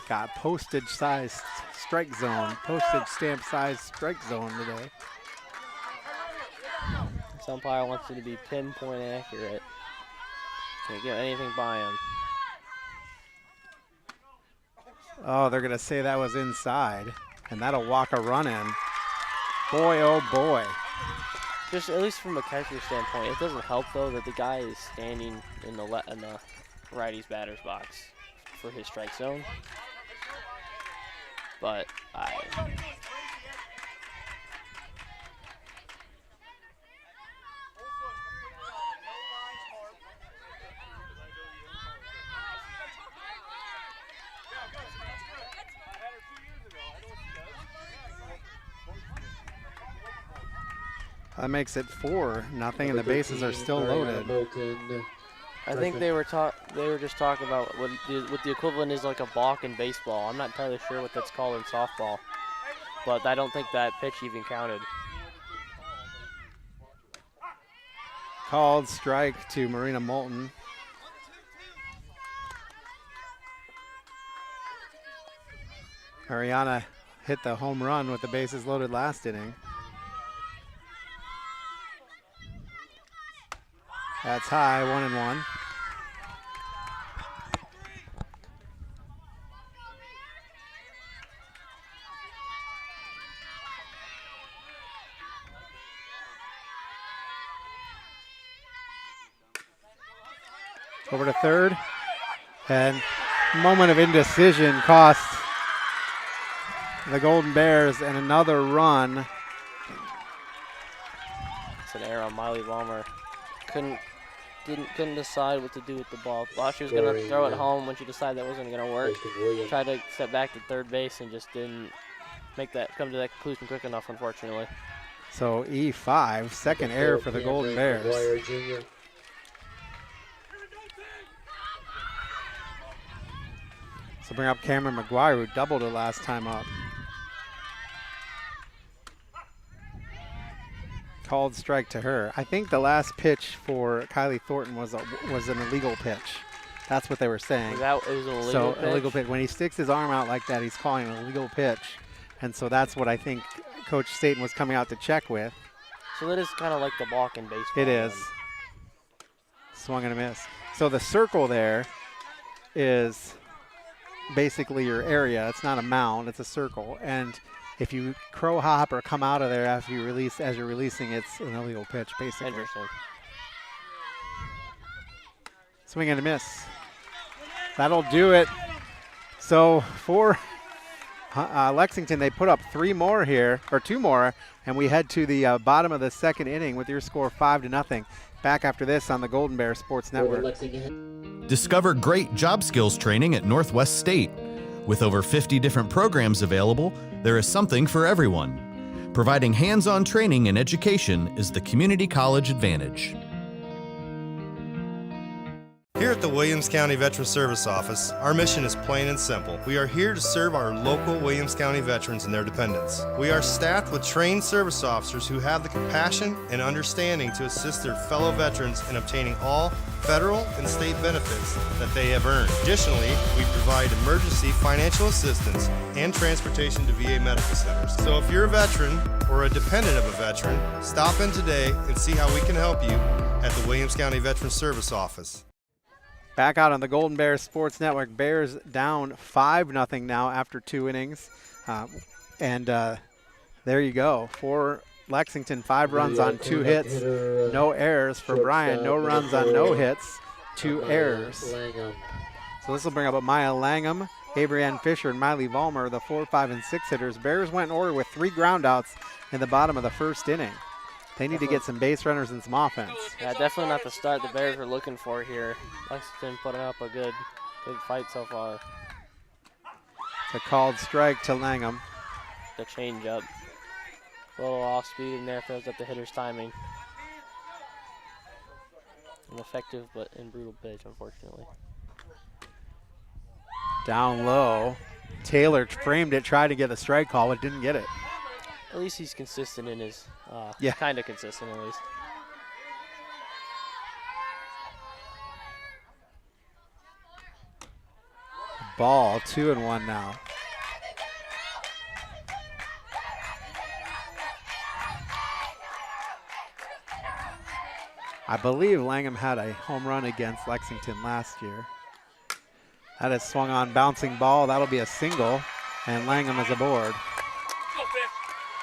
Got postage sized strike zone, postage stamp sized strike zone today.
This umpire wants you to be pinpoint accurate. Can't get anything by him.
Oh, they're going to say that was inside, and that'll walk a run in. Boy, oh boy.
Just at least from a catcher standpoint, it doesn't help though that the guy is standing in the righty's batter's box for his strike zone. But
that makes it 4-0, and the bases are still loaded.
I think they were just talking about what the equivalent is like a balk in baseball. I'm not entirely sure what that's called in softball, but I don't think that pitch even counted.
Called strike to Marina Moulton. Ariana hit the home run with the bases loaded last inning. That's high, 1-1. Over to third, and moment of indecision cost the Golden Bears and another run.
It's an error on Miley Balmer. Couldn't decide what to do with the ball. Thought she was going to throw it home when she decided that wasn't going to work. Tried to step back to third base and just didn't come to that conclusion quick enough, unfortunately.
So E5, second error for the Golden Bears.
McGuire Jr.
So bring up Cameron McGuire, who doubled it last time up. Called strike to her. I think the last pitch for Kylie Thornton was an illegal pitch. That's what they were saying.
It was an illegal
so
pitch?
Illegal pitch. When he sticks his arm out like that, he's calling an illegal pitch. And so that's what I think Coach Staten was coming out to check with.
So that is kind of like the balk in baseball.
It is. Swung and a miss. So the circle there is basically your area. It's not a mound, it's a circle. And if you crow hop or come out of there after you release, as you're releasing, it's an illegal pitch, basically.
Interesting.
Swing and a miss. That'll do it. So for Lexington, they put up 3 more here, or 2 more, and we head to the bottom of the second inning with your score 5-0. Back after this on the Golden Bear Sports Network.
Discover great job skills training at Northwest State. With over 50 different programs available, there is something for everyone. Providing hands-on training and education is the community college advantage.
Here at the Williams County Veteran Service Office, our mission is plain and simple. We are here to serve our local Williams County veterans and their dependents. We are staffed with trained service officers who have the compassion and understanding to assist their fellow veterans in obtaining all federal and state benefits that they have earned. Additionally, we provide emergency financial assistance and transportation to VA medical centers. So if you're a veteran or a dependent of a veteran, stop in today and see how we can help you at the Williams County Veteran Service Office.
Back out on the Golden Bears Sports Network. Bears down 5-0 now after 2 innings. There you go. For Lexington, 5 runs on 2 hits. No errors for Bryan. No runs on no hits. 2 errors. So this will bring up Maya Langham, Avery Fisher, and Miley Vollmer, the 4, 5, and 6 hitters. Bears went in order with 3 groundouts in the bottom of the first inning. They need to get some base runners and some offense.
Yeah, definitely not the start the Bears are looking for here. Lexington putting up a good fight so far.
It's a called strike to Langham.
The changeup. A little off speed in there, throws up the hitter's timing. An effective but brutal pitch, unfortunately.
Down low. Taylor framed it, tried to get a strike call, but didn't get it.
At least he's consistent in his,
yeah,
kind of consistent at least.
Ball, 2-1 now. I believe Langham had a home run against Lexington last year. That is swung on, bouncing ball. That'll be a single, and Langham is aboard.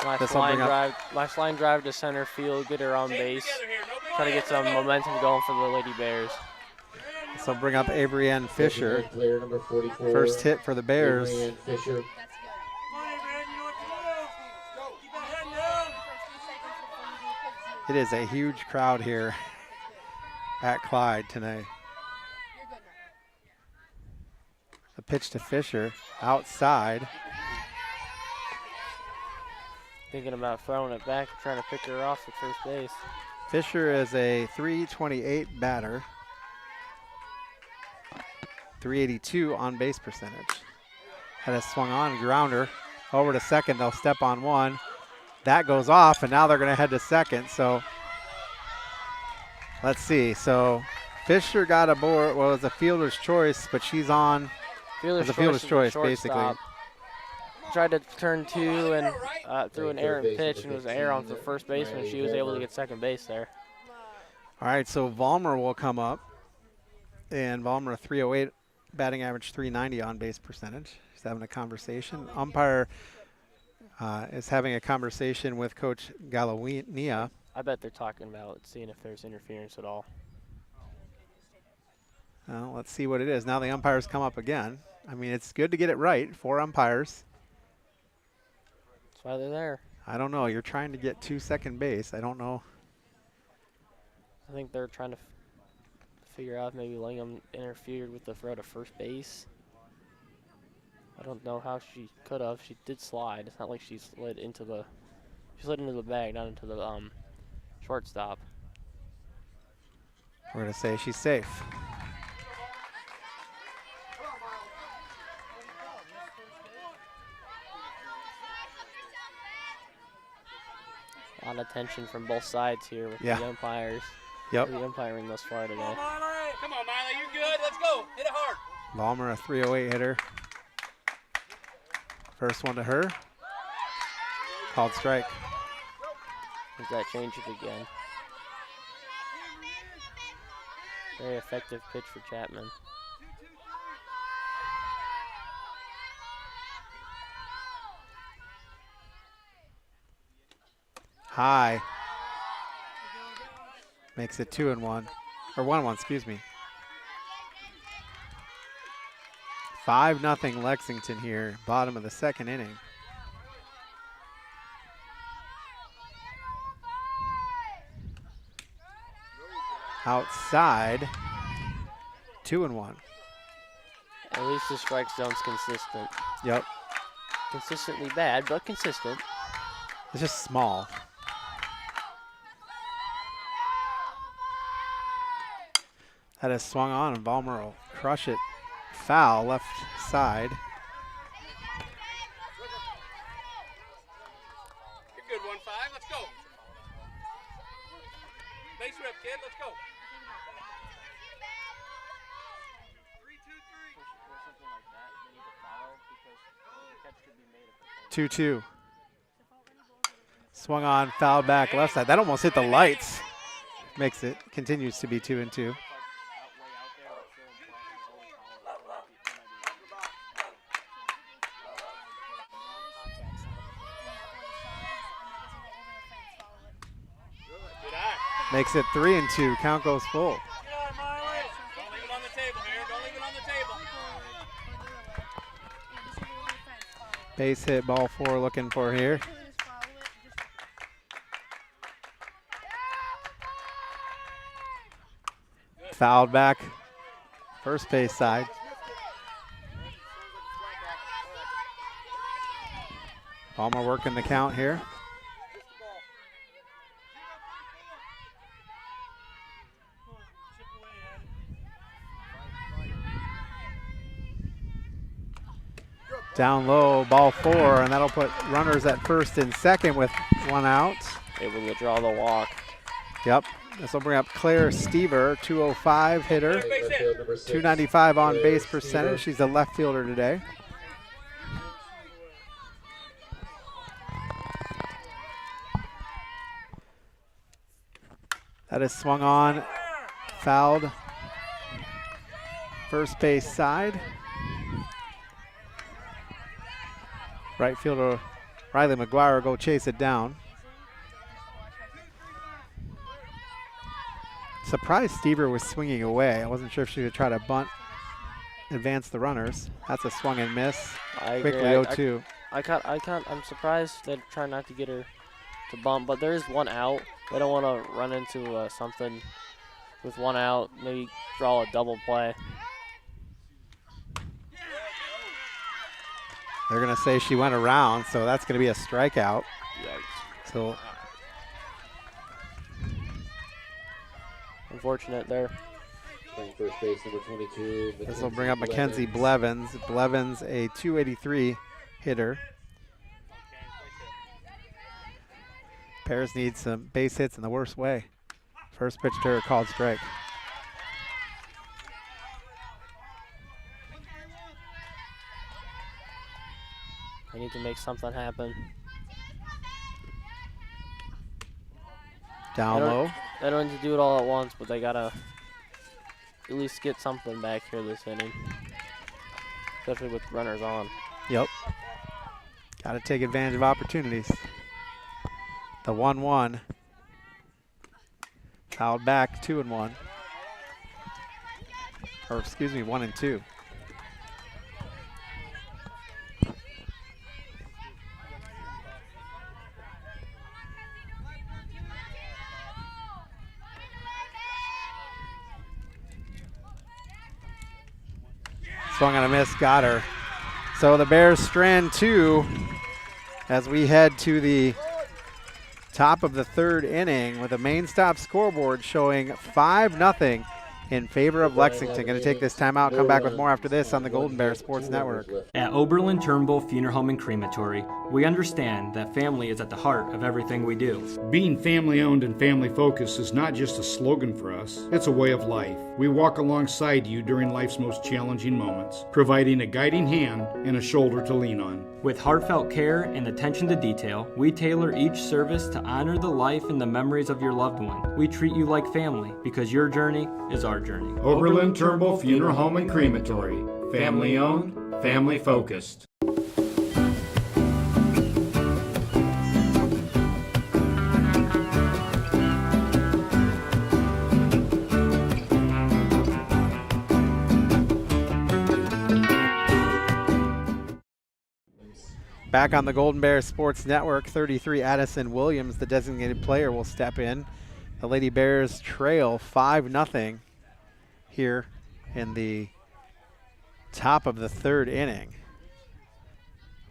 Nice line drive to center field, good around base. Try to get some momentum going for the Lady Bears.
So bring up Avery Fisher. First hit for the Bears. It is a huge crowd here at Clyde tonight. The pitch to Fisher, outside.
Thinking about throwing it back, trying to pick her off at first base.
Fisher is a .328 batter. .382 on base percentage. Had a swung on grounder over to second. They'll step on one. That goes off, and now they're going to head to second. So let's see. So Fisher got aboard. Well, it was a fielder's choice, but she's on as a fielder's choice, basically.
Tried to turn 2 and threw an errant pitch, and it was an error on the first baseman. She was able to get second base there.
All right, so Vollmer will come up. And Vollmer, 308, batting average, 390 on base percentage. He's having a conversation. Umpire is having a conversation with Coach Galawinia.
I bet they're talking about seeing if there's interference at all.
Well, let's see what it is. Now the umpires come up again. I mean, it's good to get it right. 4 umpires.
That's why they're there.
I don't know. You're trying to get to second base. I don't know.
I think they're trying to figure out if maybe Langham interfered with the throw to first base. I don't know how she could have. She did slide. It's not like she slid into the She slid into the bag, not into the shortstop.
We're going to say she's safe.
A lot of tension from both sides here with the umpires.
Yep.
The umpiring thus far today.
Come on, Miley, you're good. Let's go. Hit it hard.
Balmer, a 308 hitter. First one to her. Called strike.
Does that change it again? Very effective pitch for Chapman.
High. Makes it 2-1. Or 1-1, excuse me. 5-0 Lexington here, bottom of the second inning. Outside, 2-1.
At least the strike zone's consistent.
Yep.
Consistently bad, but consistent.
It's just small. That is swung on, and Balmer will crush it. Foul, left side.
You're good, 1-5. Let's go. Base rip, kid. Let's go.
2-2. Swung on, fouled back, left side. That almost hit the lights. Makes it, continues to be 2-2. Makes it 3-2. Count goes full.
Don't leave it on the table here. Don't leave it on the table.
Base hit, ball 4 looking for here. Fouled back, first base side. Palmer working the count here. Down low, ball 4, and that'll put runners at first and second with 1 out.
Able to draw the walk.
Yep. This will bring up Claire Stever, 205 hitter, 295 on base percentage. She's a left fielder today. That is swung on, fouled, first base side. Right fielder Riley McGuire will go chase it down. Surprised Stever was swinging away. I wasn't sure if she would try to bunt, advance the runners. That's a swung and miss. Quickly 0-2.
I'm surprised they try not to get her to bunt, but there is 1 out. They don't want to run into something with 1 out. Maybe draw a double play.
They're going to say she went around, so that's going to be a strikeout.
Yikes.
So
unfortunate there.
First base number 22.
This will bring up Mackenzie Blevins. Blevins, a 283 hitter. Bears need some base hits in the worst way. First pitch to her, called strike.
They need to make something happen.
Down low.
They don't need to do it all at once, but they gotta at least get something back here this inning, especially with runners on.
Yep. Got to take advantage of opportunities. The 1-1. Fouled back, 2-1. Or excuse me, 1-2. Swung on a miss, got her. So the Bears strand 2 as we head to the Top of the third inning with a main stop scoreboard showing 5-0 in favor of Lexington. Going to take this timeout, come back with more after this on the Golden Bear Sports Network.
At Oberlin-Turnbull Funeral Home and Crematory, we understand that family is at the heart of everything we do.
Being family-owned and family-focused is not just a slogan for us, it's a way of life. We walk alongside you during life's most challenging moments, providing a guiding hand and a shoulder to lean on.
With heartfelt care and attention to detail, we tailor each service to honor the life and the memories of your loved one. We treat you like family because your journey is our journey.
Oberlin-Turnbull Funeral Home and Crematory. Family-owned, family-focused.
Back on the Golden Bear Sports Network, 33 Addison Williams, the designated player, will step in. The Lady Bears trail 5-0 here in the top of the third inning.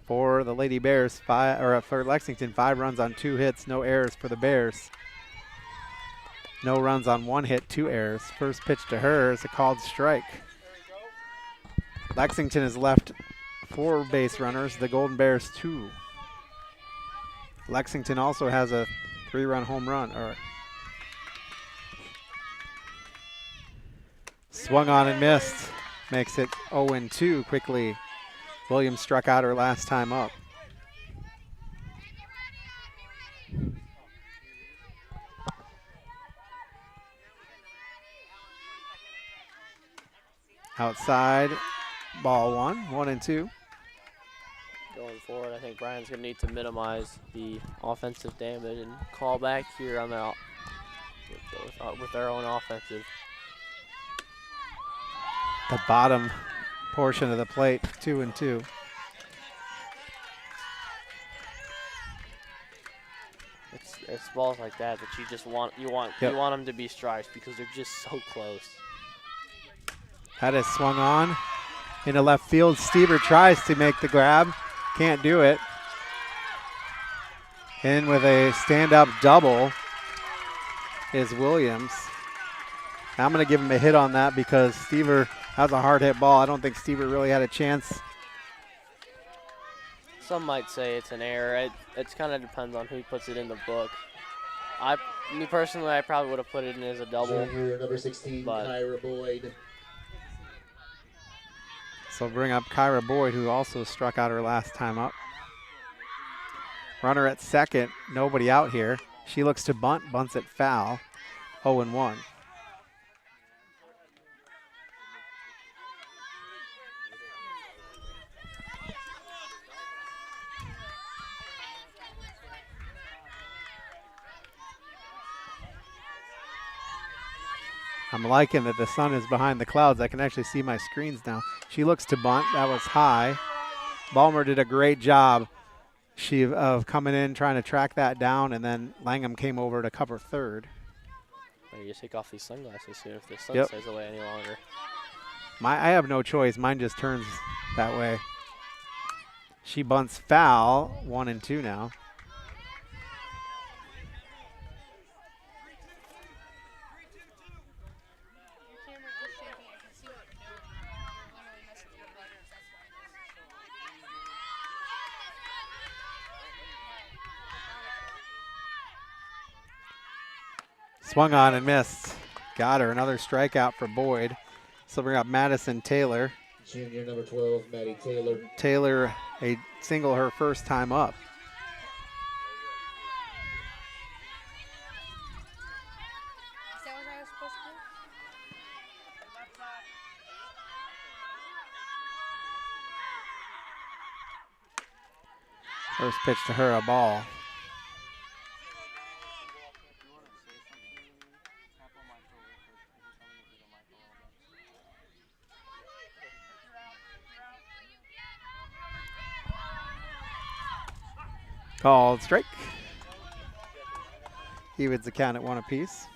For the Lady Bears, for Lexington, 5 runs on 2 hits, no errors for the Bears. No runs on 1 hit, 2 errors. First pitch to her is a called strike. Lexington has left 4 base runners, the Golden Bears 2. Lexington also has a 3-run home run. Swung on and missed. Makes it 0-2 quickly. Williams struck out her last time up. Outside, ball 1-2.
Going forward, I think Bryan's going to need to minimize the offensive damage and call back here on the with their own offensive.
The bottom portion of the plate, 2-2.
It's balls like that you just want you want them to be strikes because they're just so close.
That is swung on into left field. Stever tries to make the grab. Can't do it. In with a stand-up double is Williams. I'm going to give him a hit on that because Stever has a hard hit ball. I don't think Stever really had a chance.
Some might say it's an error. It kind of depends on who puts it in the book. Me personally, I probably would have put it in as a double.
Junior, number 16, Kyra Boyd.
So bring up Kyra Boyd, who also struck out her last time up. Runner at second, nobody out here. She looks to bunt, bunts it foul, 0-1. I'm liking that the sun is behind the clouds. I can actually see my screens now. She looks to bunt. That was high. Ballmer did a great job of coming in, trying to track that down, and then Langham came over to cover third.
You just take off these sunglasses soon if the sun stays away any longer.
I have no choice. Mine just turns that way. She bunts foul, 1-2 now. Swung on and missed. Got her. Another strikeout for Boyd. So bring up Madison Taylor.
Junior, number 12, Maddie Taylor.
Taylor, a single her first time up. First pitch to her, a ball. Called strike. Evens the count at 1 apiece.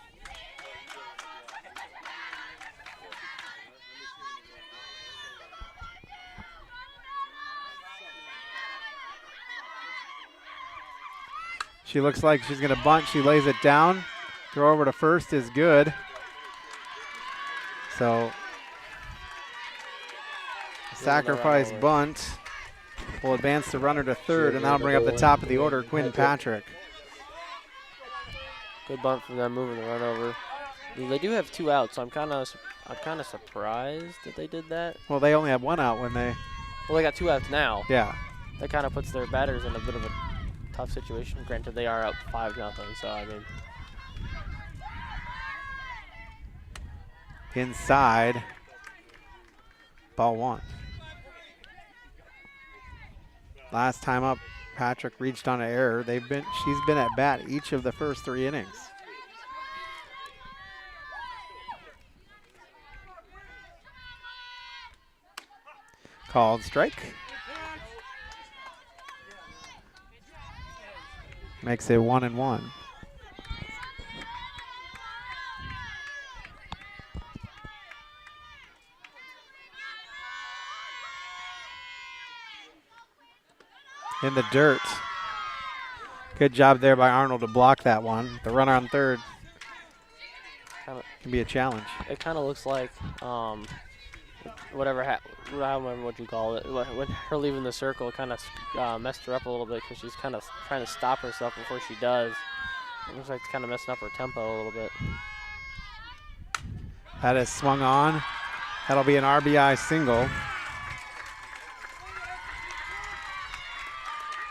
She looks like she's going to bunt. She lays it down. Throw over to first is good. So sacrifice bunt will advance the runner to third, and that'll bring up the top of the order, Quinn Patrick.
Good bunt from them, moving the run over. They do have 2 outs, so I'm kind of surprised that they did that.
Well, they only have 1 out when they.
Well, they got 2 outs now.
Yeah.
That kind of puts their batters in a bit of a tough situation. Granted, they are up 5-0, so I mean.
Inside. Ball 1. Last time up, Patrick reached on an error. She's been at bat each of the first 3 innings. Called strike. Makes it 1-1. In the dirt. Good job there by Arnold to block that one. The runner on third can be a challenge.
It kind of looks like whatever, I don't remember what you call it. When her leaving the circle kind of messed her up a little bit because she's kind of trying to stop herself before she does. It looks like it's kind of messing up her tempo a little bit.
That is swung on. That'll be an RBI single.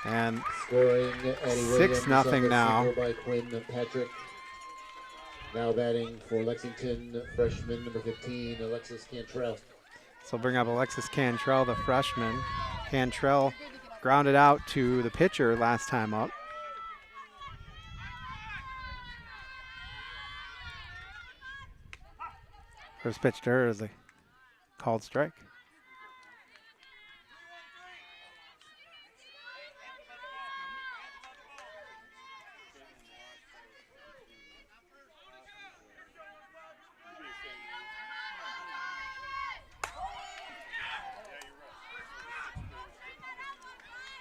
And
scoring
6-0 now.
By Quinn Patrick. Now batting for Lexington, freshman number 15, Alexis Cantrell.
So bring up Alexis Cantrell, the freshman. Cantrell grounded out to the pitcher last time up. First pitch to her is a called strike.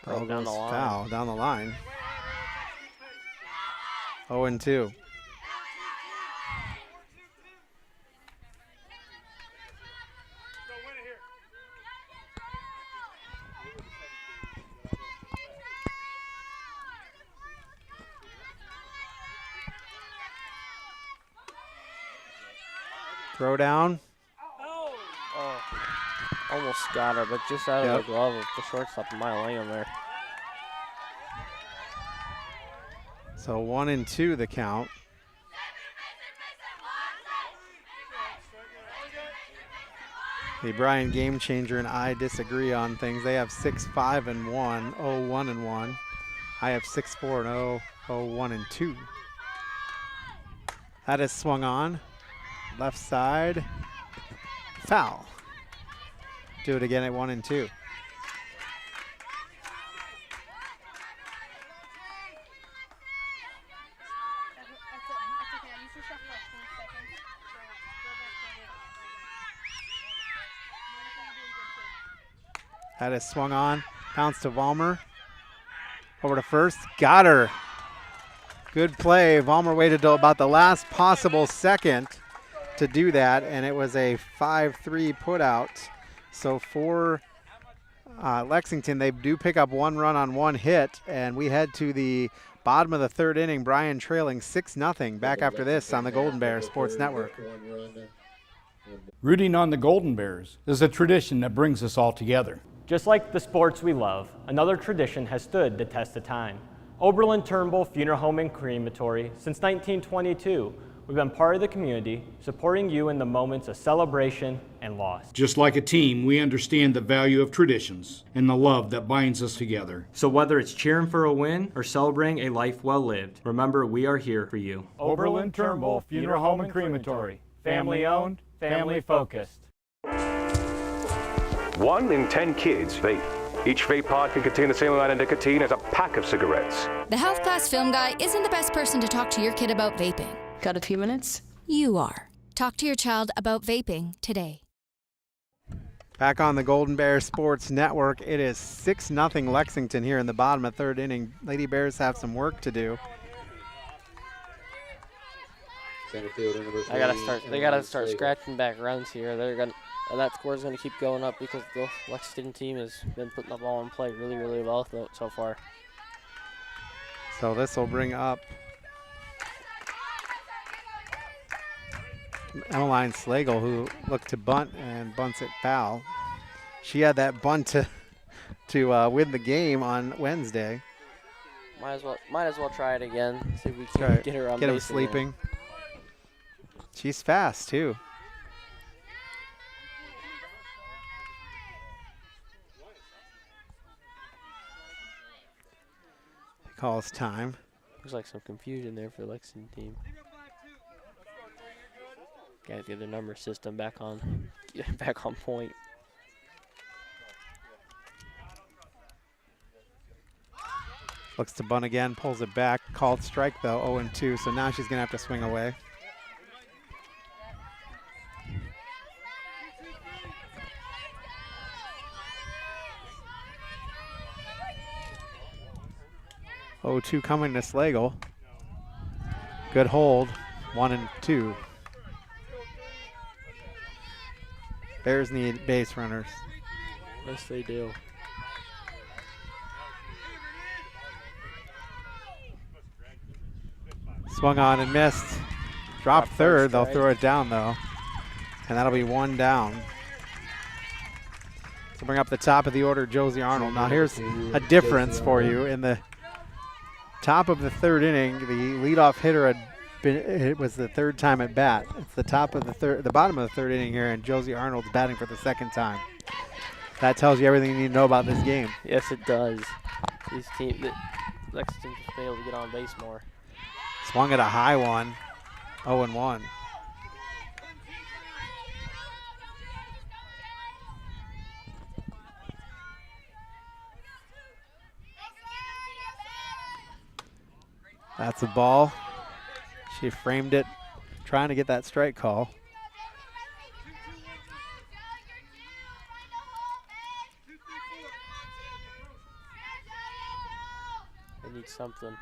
Ball goes foul down the line. 0-2. Throw down.
Oh, almost got her, but just out of the glove of the shortstop, Mile Langham there.
So 1-2 the count. The Bryan Game Changer and I disagree on things. They have 6-5-1, 0-1-1. I have 6-4-0, 0-1-2. That is swung on. Left side. Foul. Do it again at 1-2. That is swung on. Bounce to Vollmer. Over to first. Got her. Good play. Vollmer waited till about the last possible second to do that, and it was a 5-3 put out. So for Lexington, they do pick up 1 run on 1 hit, and we head to the bottom of the 3rd inning. Bryan trailing 6-0. Back after this on the Golden Bears Sports Network.
Rooting on the Golden Bears is a tradition that brings us all together.
Just like the sports we love, another tradition has stood the test of time. Oberlin-Turnbull Funeral Home and Crematory since 1922. We've been part of the community, supporting you in the moments of celebration and loss.
Just like a team, we understand the value of traditions and the love that binds us together.
So whether it's cheering for a win or celebrating a life well lived, remember we are here for you.
Oberlin-Turnbull Funeral Home and Crematory. Family owned, family focused.
1 in 10 kids vape. Each vape pod can contain the same amount of nicotine as a pack of cigarettes.
The health class film guy isn't the best person to talk to your kid about vaping.
Got a few minutes?
You are. Talk to your child about vaping today.
Back on the Golden Bears Sports Network, it is 6-0 Lexington here in the bottom of 3rd inning. Lady Bears have some work to do.
Center fielder number 3.
They gotta start scratching back runs here. That score's gonna keep going up because the Lexington team has been putting the ball in play really, really well so far.
So this will bring up Emmeline Slagle, who looked to bunt and bunts it foul. She had that bunt to win the game on Wednesday.
Might as well try it again. See if we can get her on base.
Get him sleeping. She's fast too. He calls time.
Looks like some confusion there for the Lexington team. Got to get the number system back on point.
Looks to bunt again, pulls it back. Called strike though, 0-2. So now she's gonna have to swing away. Oh, 2 coming to Slagle. Good hold, 1-2. Bears need base runners.
Yes, they do.
Swung on and missed. Dropped third. They'll throw it down though, and that'll be 1 down. So bring up the top of the order, Josie Arnold. Now here's a difference for you. In the top of the 3rd inning, the leadoff hitter it was the 3rd time at bat. It's the bottom of the 3rd inning here, and Josie Arnold's batting for the 2nd time. That tells you everything you need to know about this game.
Yes, it does. These teams, Lexington just been able to get on base more.
Swung at a high one, 0-1. That's a ball. She framed it, trying to get that strike call.
They need something.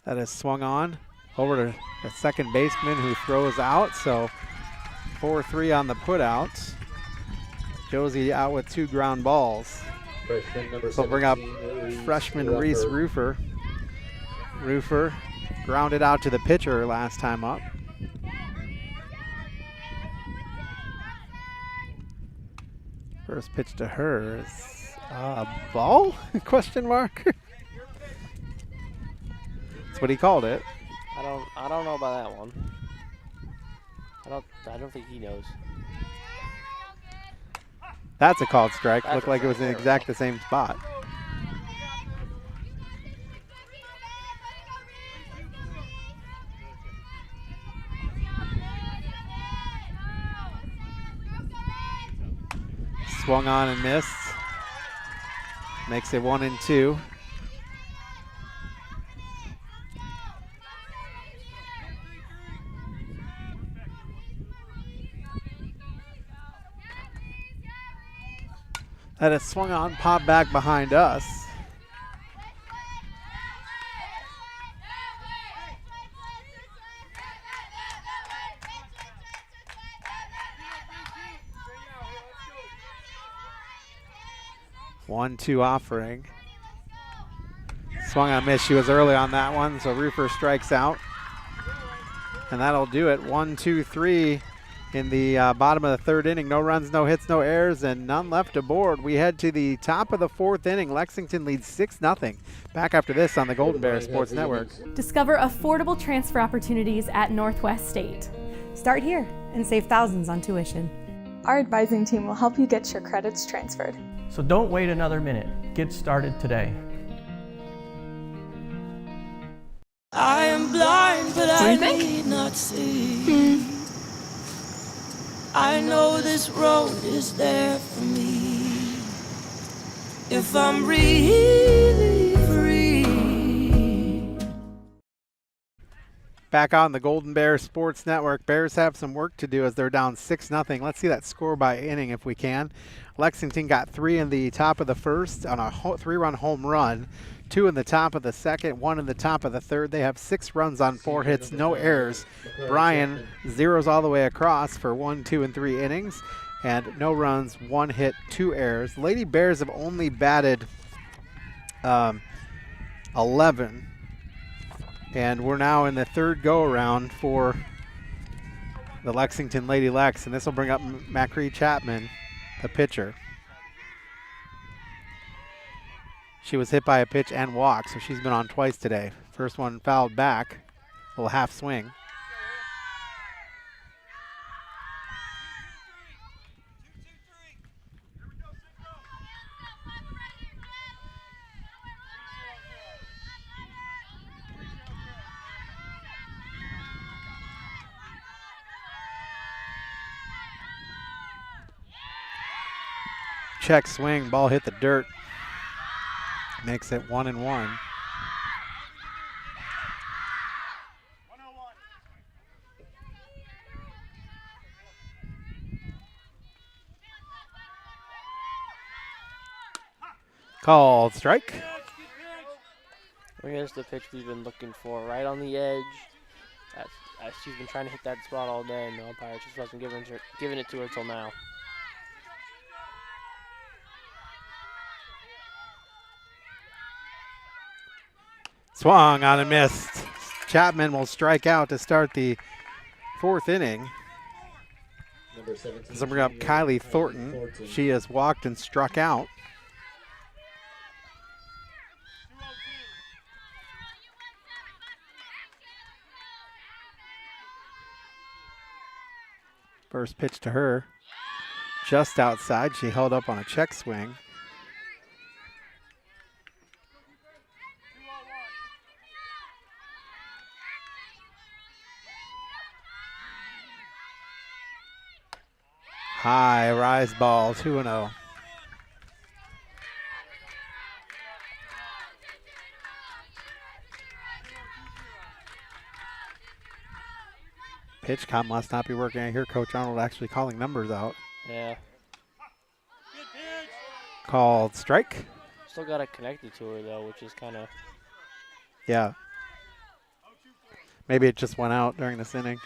That is swung on over to the second baseman who throws out. So 4-3 on the put out. Josie out with 2 ground balls. So bring up freshman Reese Roofer. Roofer grounded out to the pitcher last time up. First pitch to her is a ball? Question mark. That's what he called it.
I don't know about that one. I don't think he knows.
That's a called strike. Looked like it was in exact the same spot. Swung on and missed. Makes it 1-2. That is swung on, popped back behind us. One-two offering. Swung on, miss. She was early on that one, so Roofer strikes out. And that'll do it. 1-2-3 in the bottom of the 3rd inning. No runs, no hits, no errors, and none left aboard. We head to the top of the 4th inning. Lexington leads 6-0. Back after this on the Golden Bears Sports Network.
Discover affordable transfer opportunities at Northwest State. Start here and save thousands on tuition.
Our advising team will help you get your credits transferred.
So don't wait another minute. Get started today.
I am blind, but I need not see. I know this road is there for me. If I'm really free.
Back on the Golden Bears Sports Network. Bears have some work to do as they're down 6-0. Let's see that score by inning if we can. Lexington got 3 in the top of the first on a 3-run home run, 2 in the top of the second, 1 in the top of the third. They have 6 runs on 4 hits, no errors. Bryan zeros all the way across for 1, 2, and 3 innings, and no runs, 1 hit, 2 errors. Lady Bears have only batted 11. And we're now in the third go-around for the Lexington Lady Lex, and this will bring up Macri Chapman, the pitcher. She was hit by a pitch and walk, so she's been on twice today. First one fouled back, a little half swing. Check swing, ball hit the dirt. Makes it 1-1. Called strike.
Here's the pitch we've been looking for, right on the edge. She's been trying to hit that spot all day, and the umpire just wasn't giving it to her till now.
Swung on and missed. Chapman will strike out to start the 4th inning. This will bring up Kylie Thornton. She has walked and struck out. First pitch to her, just outside. She held up on a check swing. High rise ball, 2-0. Pitch count must not be working. I hear Coach Arnold actually calling numbers out.
Yeah.
Called strike.
Still got it connected to her, though, which is kind of...
Yeah. Maybe it just went out during this inning.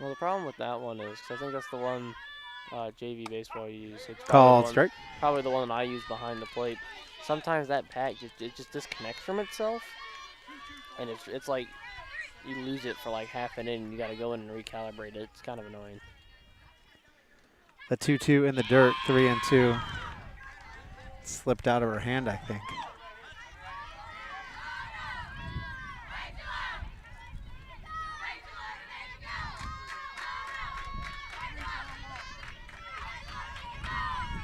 Well, the problem with that one is, 'cause I think that's the one JV baseball used. It's
Called strike.
Probably the one that I use behind the plate. Sometimes that pack just disconnects from itself, and it's like you lose it for like half an inning. You got to go in and recalibrate it. It's kind of annoying.
The 2-2 in the dirt, 3-2. Slipped out of her hand, I think.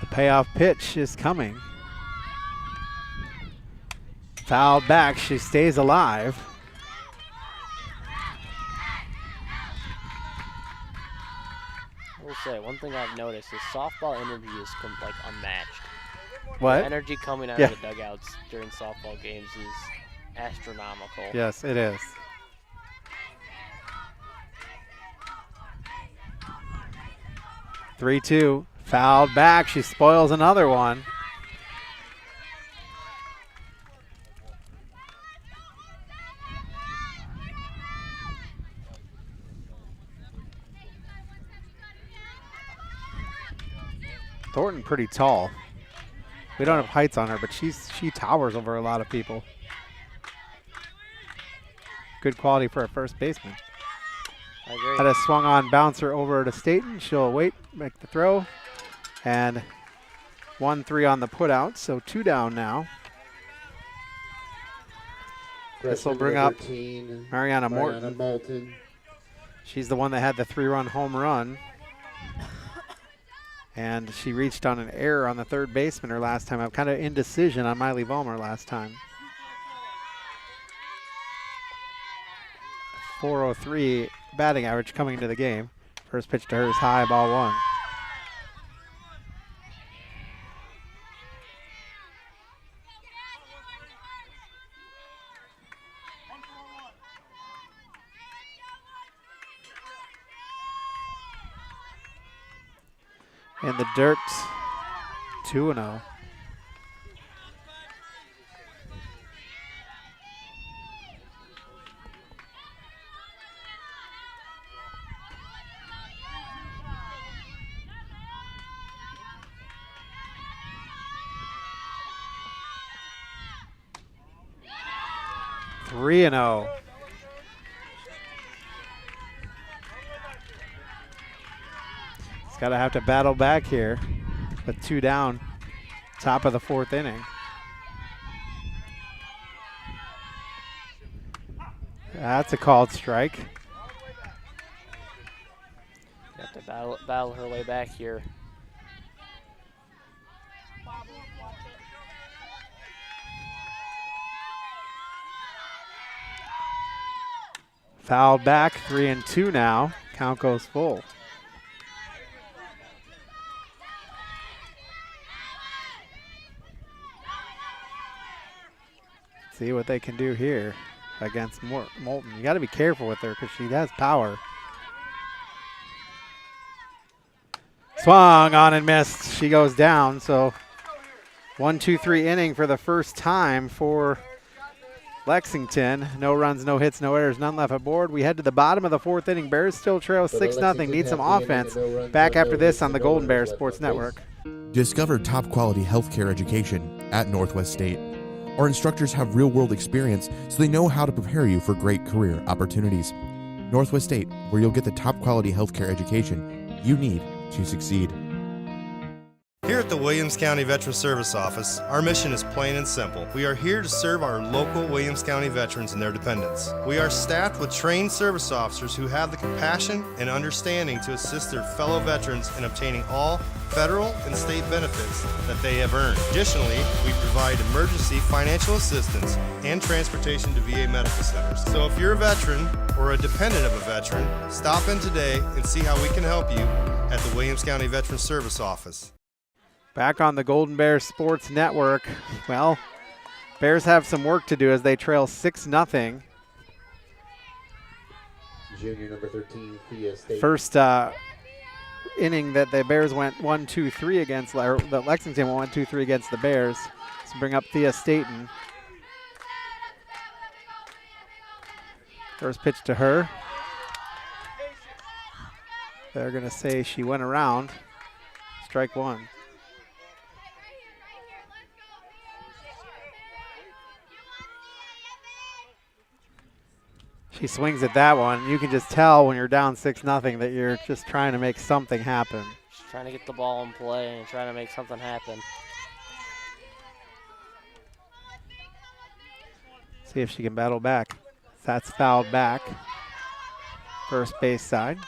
The payoff pitch is coming. Fouled back, she stays alive.
I will say, one thing I've noticed is softball energy is like unmatched.
What?
The energy coming out of the dugouts during softball games is astronomical.
Yes, it is. Three-two, fouled back. She spoils another one. Thornton pretty tall. We don't have heights on her, but she towers over a lot of people. Good quality for a first baseman.
I agree.
Had a swung on bouncer over to Staten. She'll wait, make the throw. And 1-3 on the put out, so 2 down now. This will bring up Mariana Morton. She's the one that had the 3-run home run. And she reached on an error on the third baseman her last time. I'm kind of indecision on Miley Vollmer last time. 403 batting average coming into the game. First pitch to her is high, ball 1. in the dirt, 2-0. Three and 0. He's got to have to battle back here with 2 down, top of the 4th inning. That's a called strike.
You have to battle her way back here.
Fouled back, 3-2 now. Count goes full. See what they can do here against Moulton. You got to be careful with her because she has power. Swung on and missed. She goes down. So 1-2-3 inning for the first time for Lexington. No runs, no hits, no errors, none left aboard. We head to the bottom of the 4th inning. Bears still trail 6-0. Need some offense. Back after this on the Golden Bears Sports Network.
Discover top quality healthcare education at Northwest State. Our instructors have real-world experience, so they know how to prepare you for great career opportunities. Northwest State, where you'll get the top quality healthcare education you need to succeed.
Here at the Williams County Veteran Service Office, our mission is plain and simple. We are here to serve our local Williams County veterans and their dependents. We are staffed with trained service officers who have the compassion and understanding to assist their fellow veterans in obtaining all federal and state benefits that they have earned. Additionally, we provide emergency financial assistance and transportation to VA medical centers. So if you're a veteran or a dependent of a veteran, stop in today and see how we can help you at the Williams County Veteran Service Office.
Back on the Golden Bears Sports Network. Well, Bears have some work to do as they trail 6-0.
Junior number 13, Thea State.
First inning that the Bears went 1-2-3 against, or that Lexington went 1-2-3 against the Bears. Let's bring up Thea Staten. First pitch to her. They're going to say she went around. Strike one. She swings at that one. You can just tell when you're down 6-0 that you're just trying to make something happen.
Just trying to get the ball in play and trying to make something happen.
See if she can battle back. That's fouled back. First base side.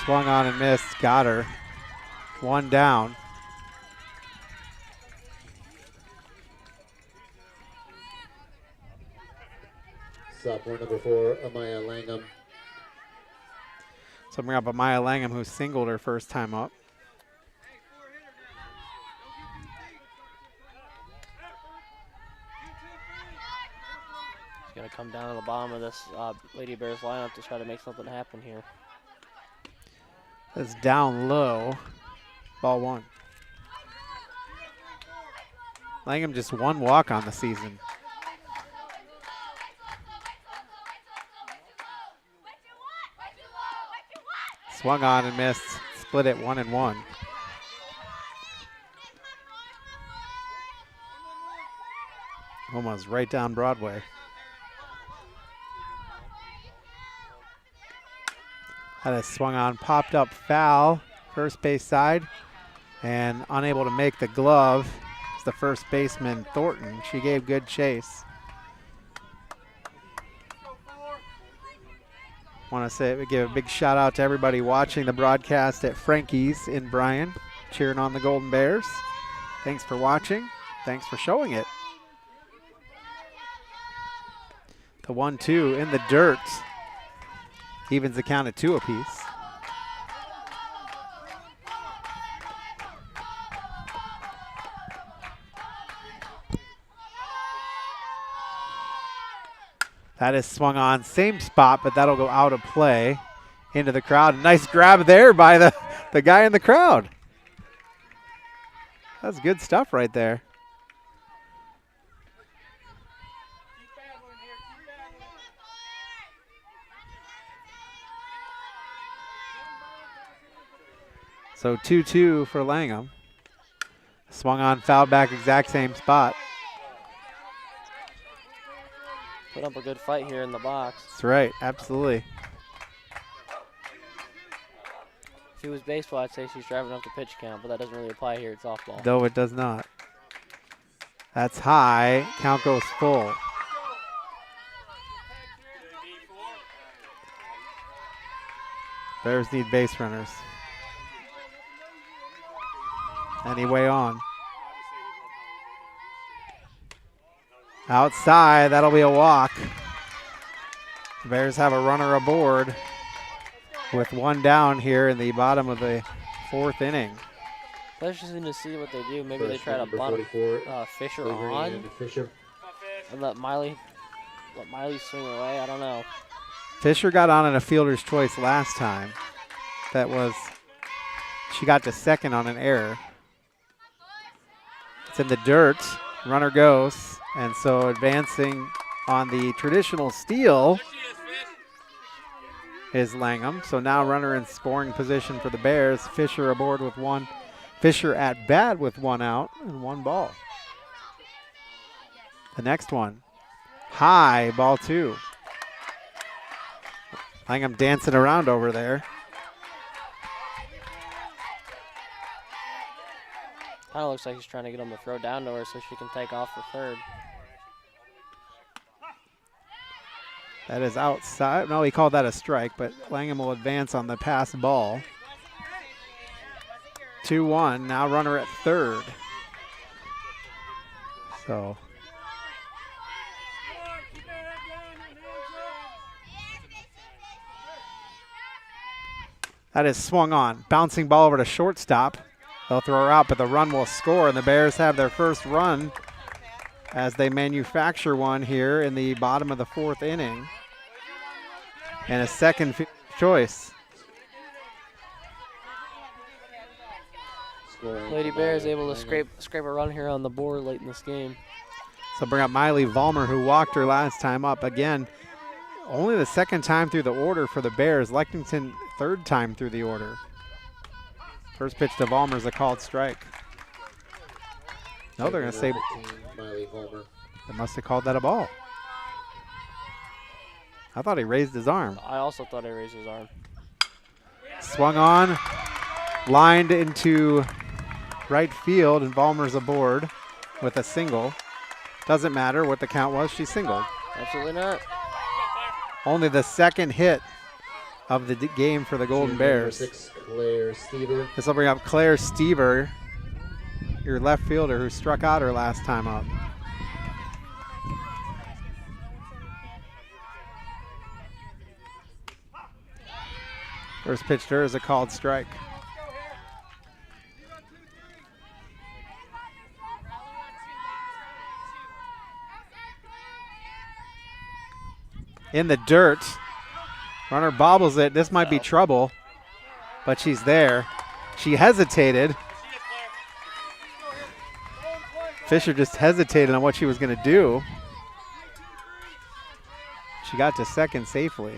Swung on and missed. Got her. One down.
Sophomore number 4, Amaya Langham.
So bring up Amaya Langham, who singled her first time up.
She's going to come down to the bottom of this Lady Bears lineup to try to make something happen here.
That's down low. Ball one. Langham just one walk on the season. Swung on and missed. Split it 1-1. Almost right down Broadway. Had a swung on, popped up foul, first base side, and unable to make the glove. It's the first baseman, Thornton. She gave good chase. Want to give a big shout out to everybody watching the broadcast at Frankie's in Bryan, cheering on the Golden Bears. Thanks for watching. Thanks for showing it. The 1-2 in the dirt. Evens the count at 2 apiece. That is swung on, same spot, but that'll go out of play into the crowd. Nice grab there by the guy in the crowd. That's good stuff right there. So 2-2 for Langham. Swung on, fouled back, exact same spot.
Put up a good fight here in the box.
That's right, absolutely.
If it was baseball, I'd say she's driving up the pitch count, but that doesn't really apply here at softball.
No, it does not. That's high. Count goes full. Bears need base runners. Anyway on. Outside, that'll be a walk. The Bears have a runner aboard with one down here in the bottom of the 4th inning.
Let's just need to see what they do. Maybe they try to bunt Fisher on and let Miley swing away. I don't know.
Fisher got on in a fielder's choice last time. She got to second on an error. It's in the dirt. Runner goes. And so advancing on the traditional steal is Langham. So now runner in scoring position for the Bears. Fisher aboard with one. Fisher at bat with one out and one ball. The next one. High, ball 2. Langham dancing around over there.
Kind of looks like he's trying to get him to throw down to her so she can take off for third.
That is outside. No, he called that a strike, but Langham will advance on the pass ball. 2-1, now runner at third. So. That is swung on. Bouncing ball over to shortstop. They'll throw her out, but the run will score, and the Bears have their first run as they manufacture one here in the bottom of the 4th inning. And a second choice.
Lady Bears able to scrape a run here on the board late in this game.
So bring up Miley Vollmer, who walked her last time up. Again, only the second time through the order for the Bears. Lexington, 3rd time through the order. First pitch to Vollmer is a called strike. No, they're going to say they must have called that a ball. I thought he raised his arm.
I also thought he raised his arm.
Swung on, lined into right field, and Vollmer's aboard with a single. Doesn't matter what the count was, she singled.
Absolutely not.
Only the second hit of the game for the Golden Bears.
6, Claire Stever.
This will bring up Claire Stever, your left fielder who struck out her last time up. First pitch to her is a called strike. In the dirt. Runner bobbles it. This might be trouble, but she's there. She hesitated. Fisher just hesitated on what she was going to do. She got to second safely.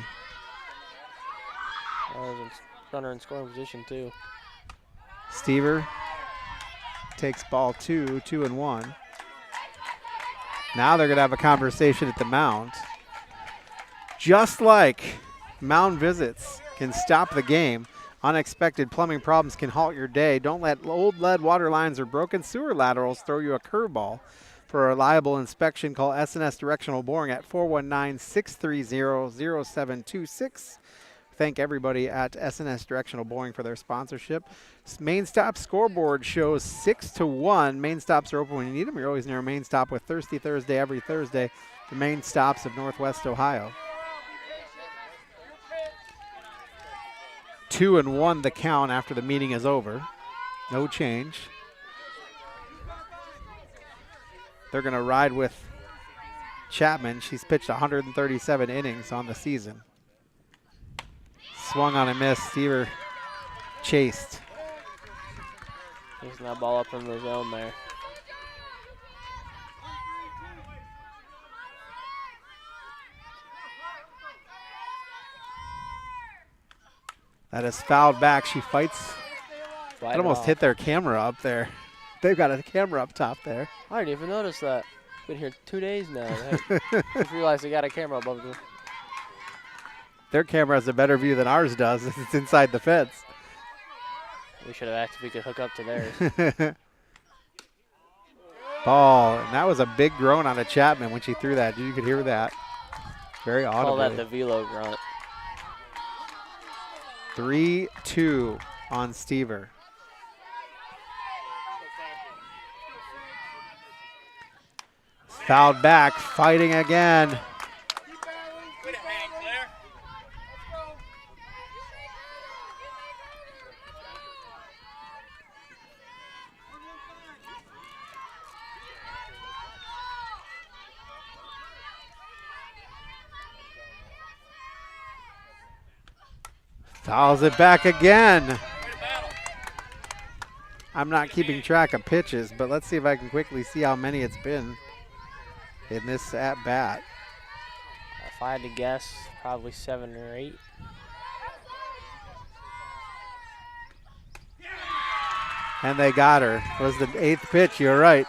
Runner in scoring position too.
Stever takes ball 2, 2-1. Now they're going to have a conversation at the mound. Just like mound visits can stop the game, unexpected plumbing problems can halt your day. Don't let old lead water lines or broken sewer laterals throw you a curveball. For a reliable inspection, call S&S Directional Boring at 419-630-0726. Thank everybody at S&S Directional Boring for their sponsorship. Main Stop scoreboard shows 6-1. Main stops are open when you need them. You're always near a Main Stop with Thirsty Thursday every Thursday. The Main Stops of Northwest Ohio. 2-1 the count after the meeting is over. No change. They're going to ride with Chapman. She's pitched 137 innings on the season. Swung on and missed. Stever chased.
Using that ball up in the zone there.
That is fouled back. She fights. It almost hit their camera up there. They've got a camera up top there.
I didn't even notice that. Been here 2 days now. I just realized they got a camera above them.
Their camera has a better view than ours does. It's inside the fence.
We should have asked if we could hook up to theirs.
Ball, and that was a big groan on a Chapman when she threw that. You could hear that. Very audibly.
Call that the velo grunt.
3-2 on Stever. Fouled back, fighting again. Fouls it back again. I'm not keeping track of pitches, but let's see if I can quickly see how many it's been in this at bat.
If I had to guess, probably 7 or 8.
And they got her. It was the 8th pitch, you're right.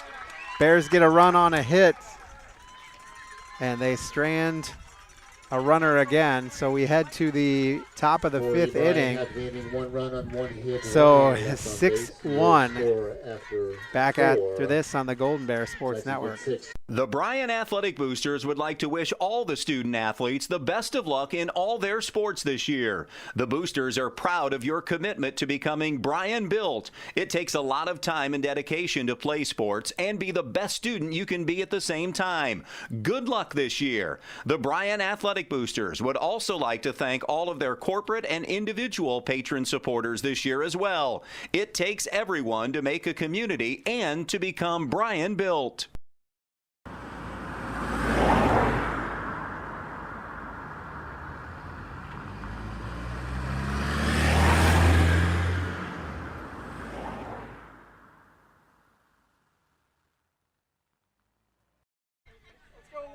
Bears get a run on a hit, and they strand a runner again. So we head to the top of the 5th inning.
One run on one hit.
So 6-1 back after this on the Golden Bear Sports Network.
The Bryan Athletic Boosters would like to wish all the student athletes the best of luck in all their sports this year. The Boosters are proud of your commitment to becoming Bryan built. It takes a lot of time and dedication to play sports and be the best student you can be at the same time. Good luck this year. The Bryan Athletic Boosters would also like to thank all of their corporate and individual patron supporters this year as well. It takes everyone to make a community and to become Bryan built.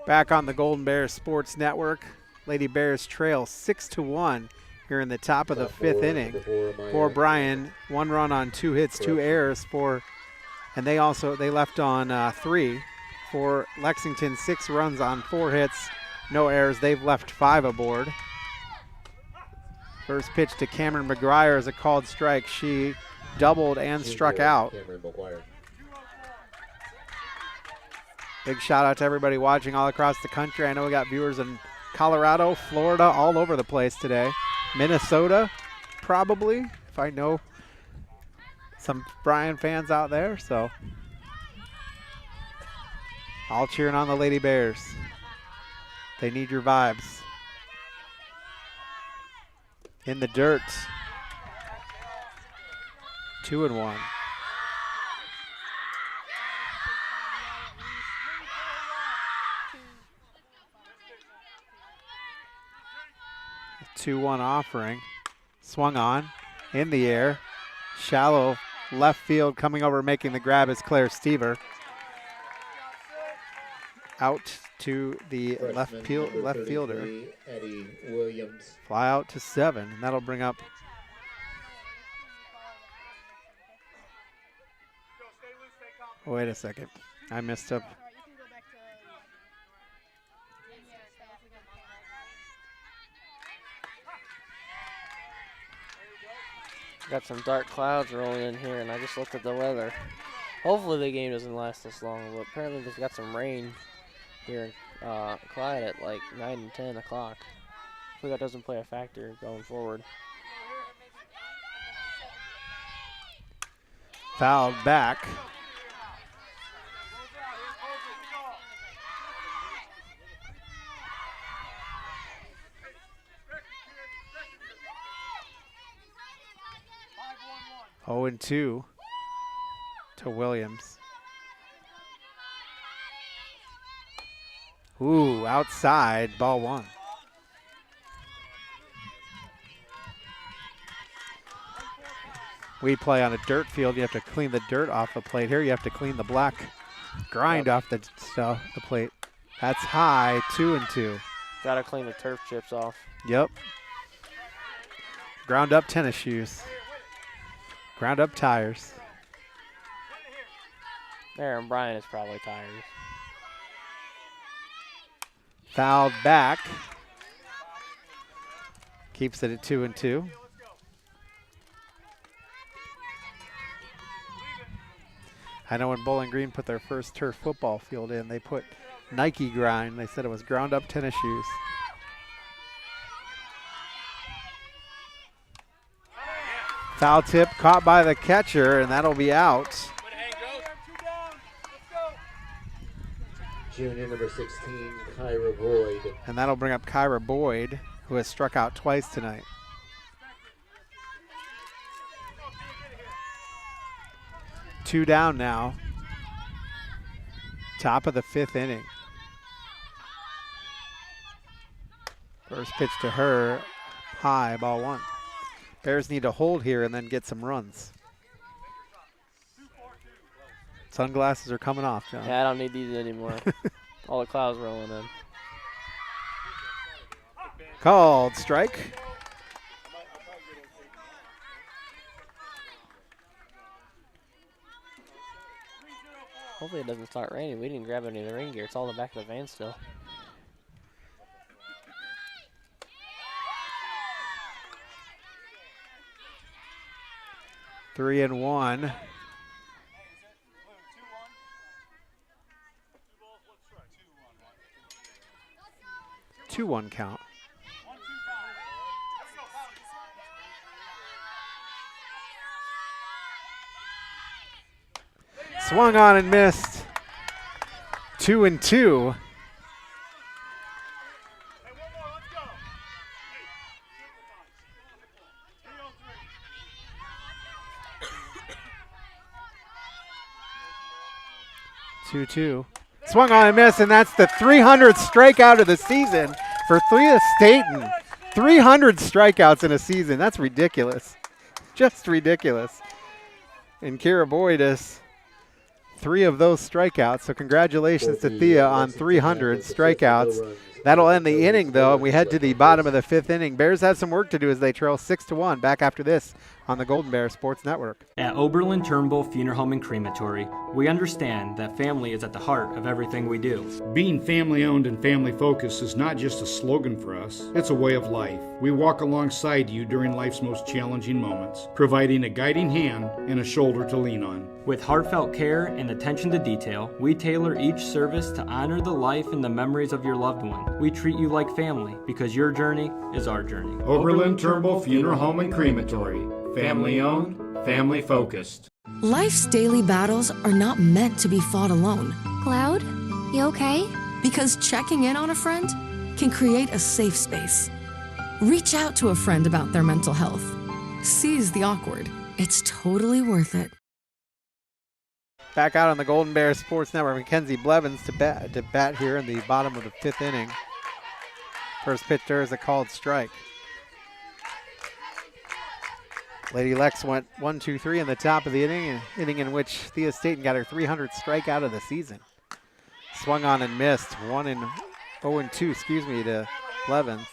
Back on the Golden Bears Sports Network, Lady Bears trail 6-1 here in the top of the 5th inning for Bryan. 1 run on 2 hits, 2 errors and they left on 3 for Lexington. 6 runs on 4 hits, no errors. They've left 5 aboard. First pitch to Cameron McGuire is a called strike. She doubled and struck out. Big shout out to everybody watching all across the country. I know we got viewers in Colorado, Florida, all over the place today. Minnesota, probably, if I know some Bryan fans out there. So all cheering on the Lady Bears. They need your vibes. In the dirt. 2-1. 2-1 offering. Swung on. In the air. Shallow left field. Coming over making the grab is Claire Stever. Out to the left fielder.
Eddie Williams.
Fly out to 7. And that'll bring up wait a second. I missed up.
Got some dark clouds rolling in here, and I just looked at the weather. Hopefully the game doesn't last this long, but apparently they've got some rain here in Clyde at like 9 and 10 o'clock. Hopefully that doesn't play a factor going forward.
Fouled back. Oh, 0-2 to Williams. Ooh, outside, ball 1. We play on a dirt field. You have to clean the dirt off the plate. Here you have to clean the black grind off the plate. That's high, 2-2.
Gotta clean the turf chips off.
Yep. Ground up tennis shoes. Ground up tires.
There, and Bryan is probably tired.
Fouled back. Keeps it at 2-2. I know when Bowling Green put their first turf football field in, they put Nike grind. They said it was ground up tennis shoes. Foul tip caught by the catcher, and that'll be out.
Junior number 16, Kyra Boyd.
And that'll bring up Kyra Boyd, who has struck out twice tonight. Two down now. Top of the 5th inning. First pitch to her, high, ball 1. Bears need to hold here and then get some runs. Sunglasses are coming off, John.
Yeah, I don't need these anymore. All the clouds rolling in.
Called strike.
Hopefully it doesn't start raining. We didn't grab any of the rain gear. It's all in the back of the van still.
Three and 1. Two one count. Swung on and missed. 2-2. Swung on and missed, and that's the 300th strikeout of the season for Thea Staten. 300 strikeouts in a season. That's ridiculous. Just ridiculous. And Kira Boyd is 3 of those strikeouts. So congratulations to Thea on 300 strikeouts. That'll end the inning, though, and we head to the bottom of the 5th inning. Bears have some work to do as they trail 6-1. Back after this on the Golden Bear Sports Network.
At Oberlin-Turnbull Funeral Home and Crematory, we understand that family is at the heart of everything we do.
Being family-owned and family-focused is not just a slogan for us, it's a way of life. We walk alongside you during life's most challenging moments, providing a guiding hand and a shoulder to lean on.
With heartfelt care and attention to detail, we tailor each service to honor the life and the memories of your loved one. We treat you like family because your journey is our journey.
Oberlin-Turnbull Funeral Home and Crematory. Family-owned, family-focused.
Life's daily battles are not meant to be fought alone.
Cloud, you okay?
Because checking in on a friend can create a safe space. Reach out to a friend about their mental health. Seize the awkward. It's totally worth it.
Back out on the Golden Bear Sports Network, Mackenzie Blevins to bat here in the bottom of the 5th inning. First pitch there is a called strike. Lady Lex went 1-2-3 in the top of the inning, an inning in which Thea Staten got her 300th strikeout of the season. Swung on and missed, 0-2, to Blevins.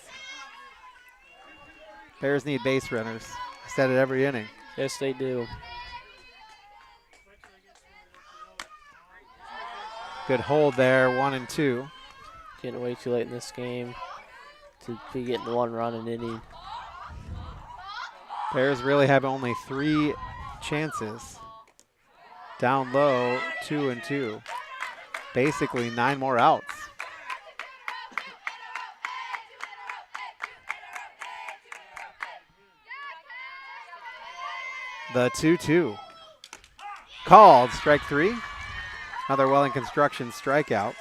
Bears need base runners. I said it every inning.
Yes, they do.
Good hold there, 1-2.
Getting way too late in this game to be getting 1 run an inning.
Bears really have only 3 chances. Down low, 2-2. Basically 9 more outs. The 2-2. Called, strike 3. Another Welling Construction strikeout.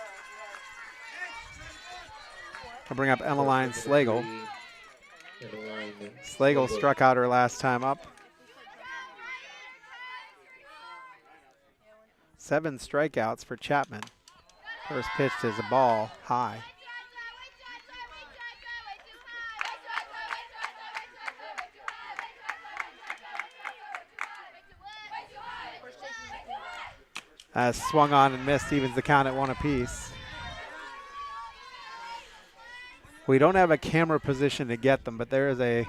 I'll bring up Emmeline Slagle. Slagle struck out her last time up. 7 strikeouts for Chapman. First pitch is a ball high. Swung on and missed, evens the count at 1 apiece. We don't have a camera position to get them, but there is a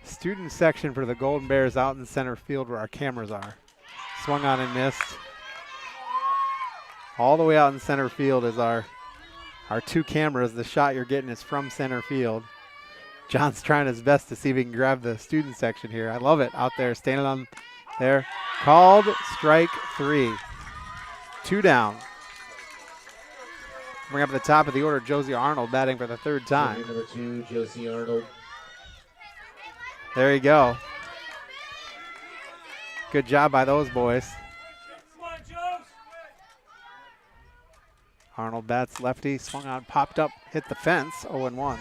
student section for the Golden Bears out in center field where our cameras are. Swung on and missed. All the way out in center field is our 2 cameras. The shot you're getting is from center field. John's trying his best to see if he can grab the student section here. I love it out there, standing on there. Called strike 3. 2 down. Bring up at the top of the order, Josie Arnold batting for the 3rd time.
Number 2, Josie Arnold.
There you go. Good job by those boys. Arnold bats lefty, swung on, popped up, hit the fence, 0-1.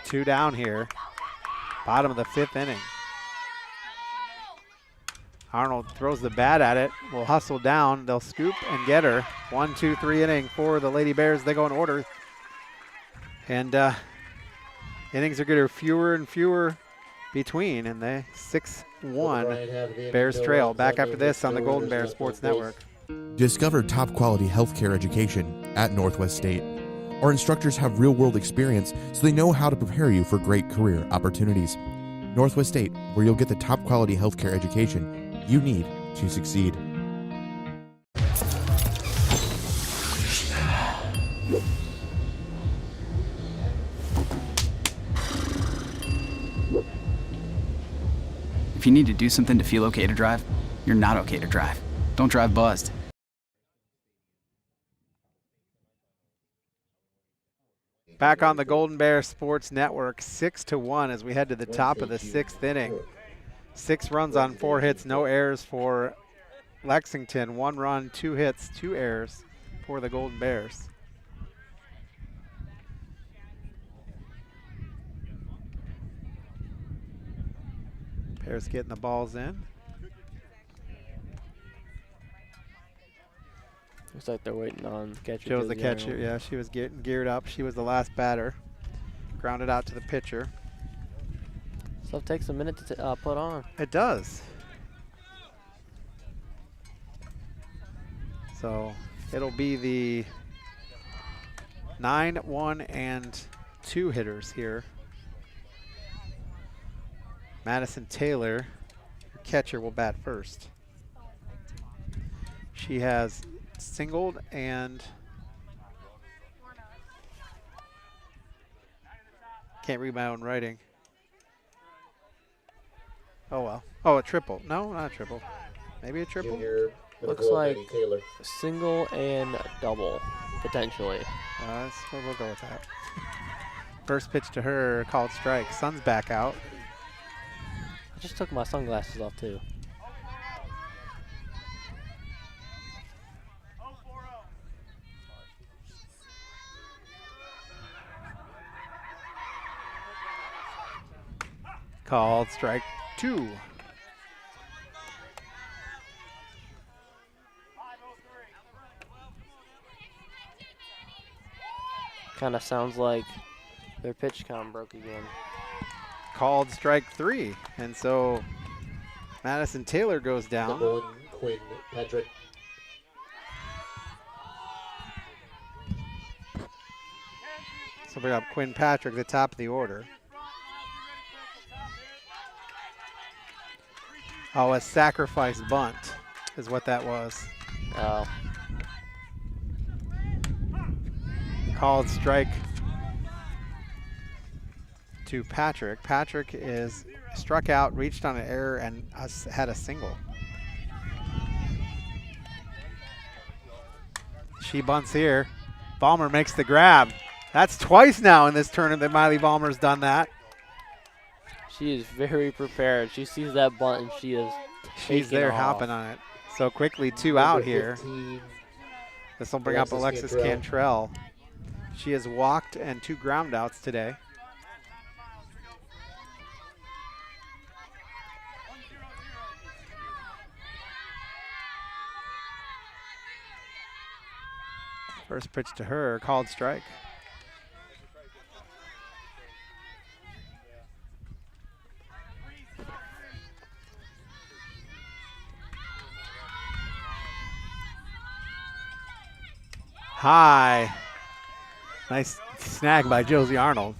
Two down here, bottom of the 5th inning. Arnold throws the bat at it, will hustle down, they'll scoop and get her. 1, 2, 3 inning for the Lady Bears. They go in order. And innings are getting fewer and fewer between, and they 6-1 Bears trail. Back after this on the Golden Bears Sports Network.
Discover top quality healthcare education at Northwest State. Our instructors have real-world experience, so they know how to prepare you for great career opportunities. Northwest State, where you'll get the top quality healthcare education you need to succeed.
If you need to do something to feel okay to drive, you're not okay to drive. Don't drive buzzed.
Back on the Golden Bears Sports Network, 6-1 as we head to the top of the 6th inning. 6 runs on 4 hits, no errors for Lexington. 1 run, 2 hits, 2 errors for the Golden Bears. Bears getting the balls in.
Looks like they're waiting on the catcher.
Joe's the catcher, yeah, she was getting geared up. She was the last batter. Grounded out to the pitcher.
Stuff takes a minute to put on.
It does. So it'll be the 9, 1, and 2 hitters here. Madison Taylor, your catcher, will bat first. She has singled and can't read my own writing. Oh well. Oh, a triple. No, not a triple. Maybe a triple?
Looks like single and double, potentially.
We'll go with that. First pitch to her, called strike. Sun's back out.
I just took my sunglasses off too.
Called strike 2.
Kind of sounds like their pitch count broke again.
Called strike 3. And so Madison Taylor goes down.
Number 1, Quinn Patrick.
So bring up Quinn Patrick, the top of the order. Oh, a sacrifice bunt is what that was.
Oh.
Called strike to Patrick. Patrick is struck out, reached on an error, and had a single. She bunts here. Ballmer makes the grab. That's twice now in this tournament that Miley Ballmer's done that.
She is very prepared. She sees that bunt and
she's there hopping on it. So quickly 2 out here. This will bring up Alexis Cantrell. She has walked and 2 ground outs today. First pitch to her, called strike. High. Nice snag by Josie Arnold.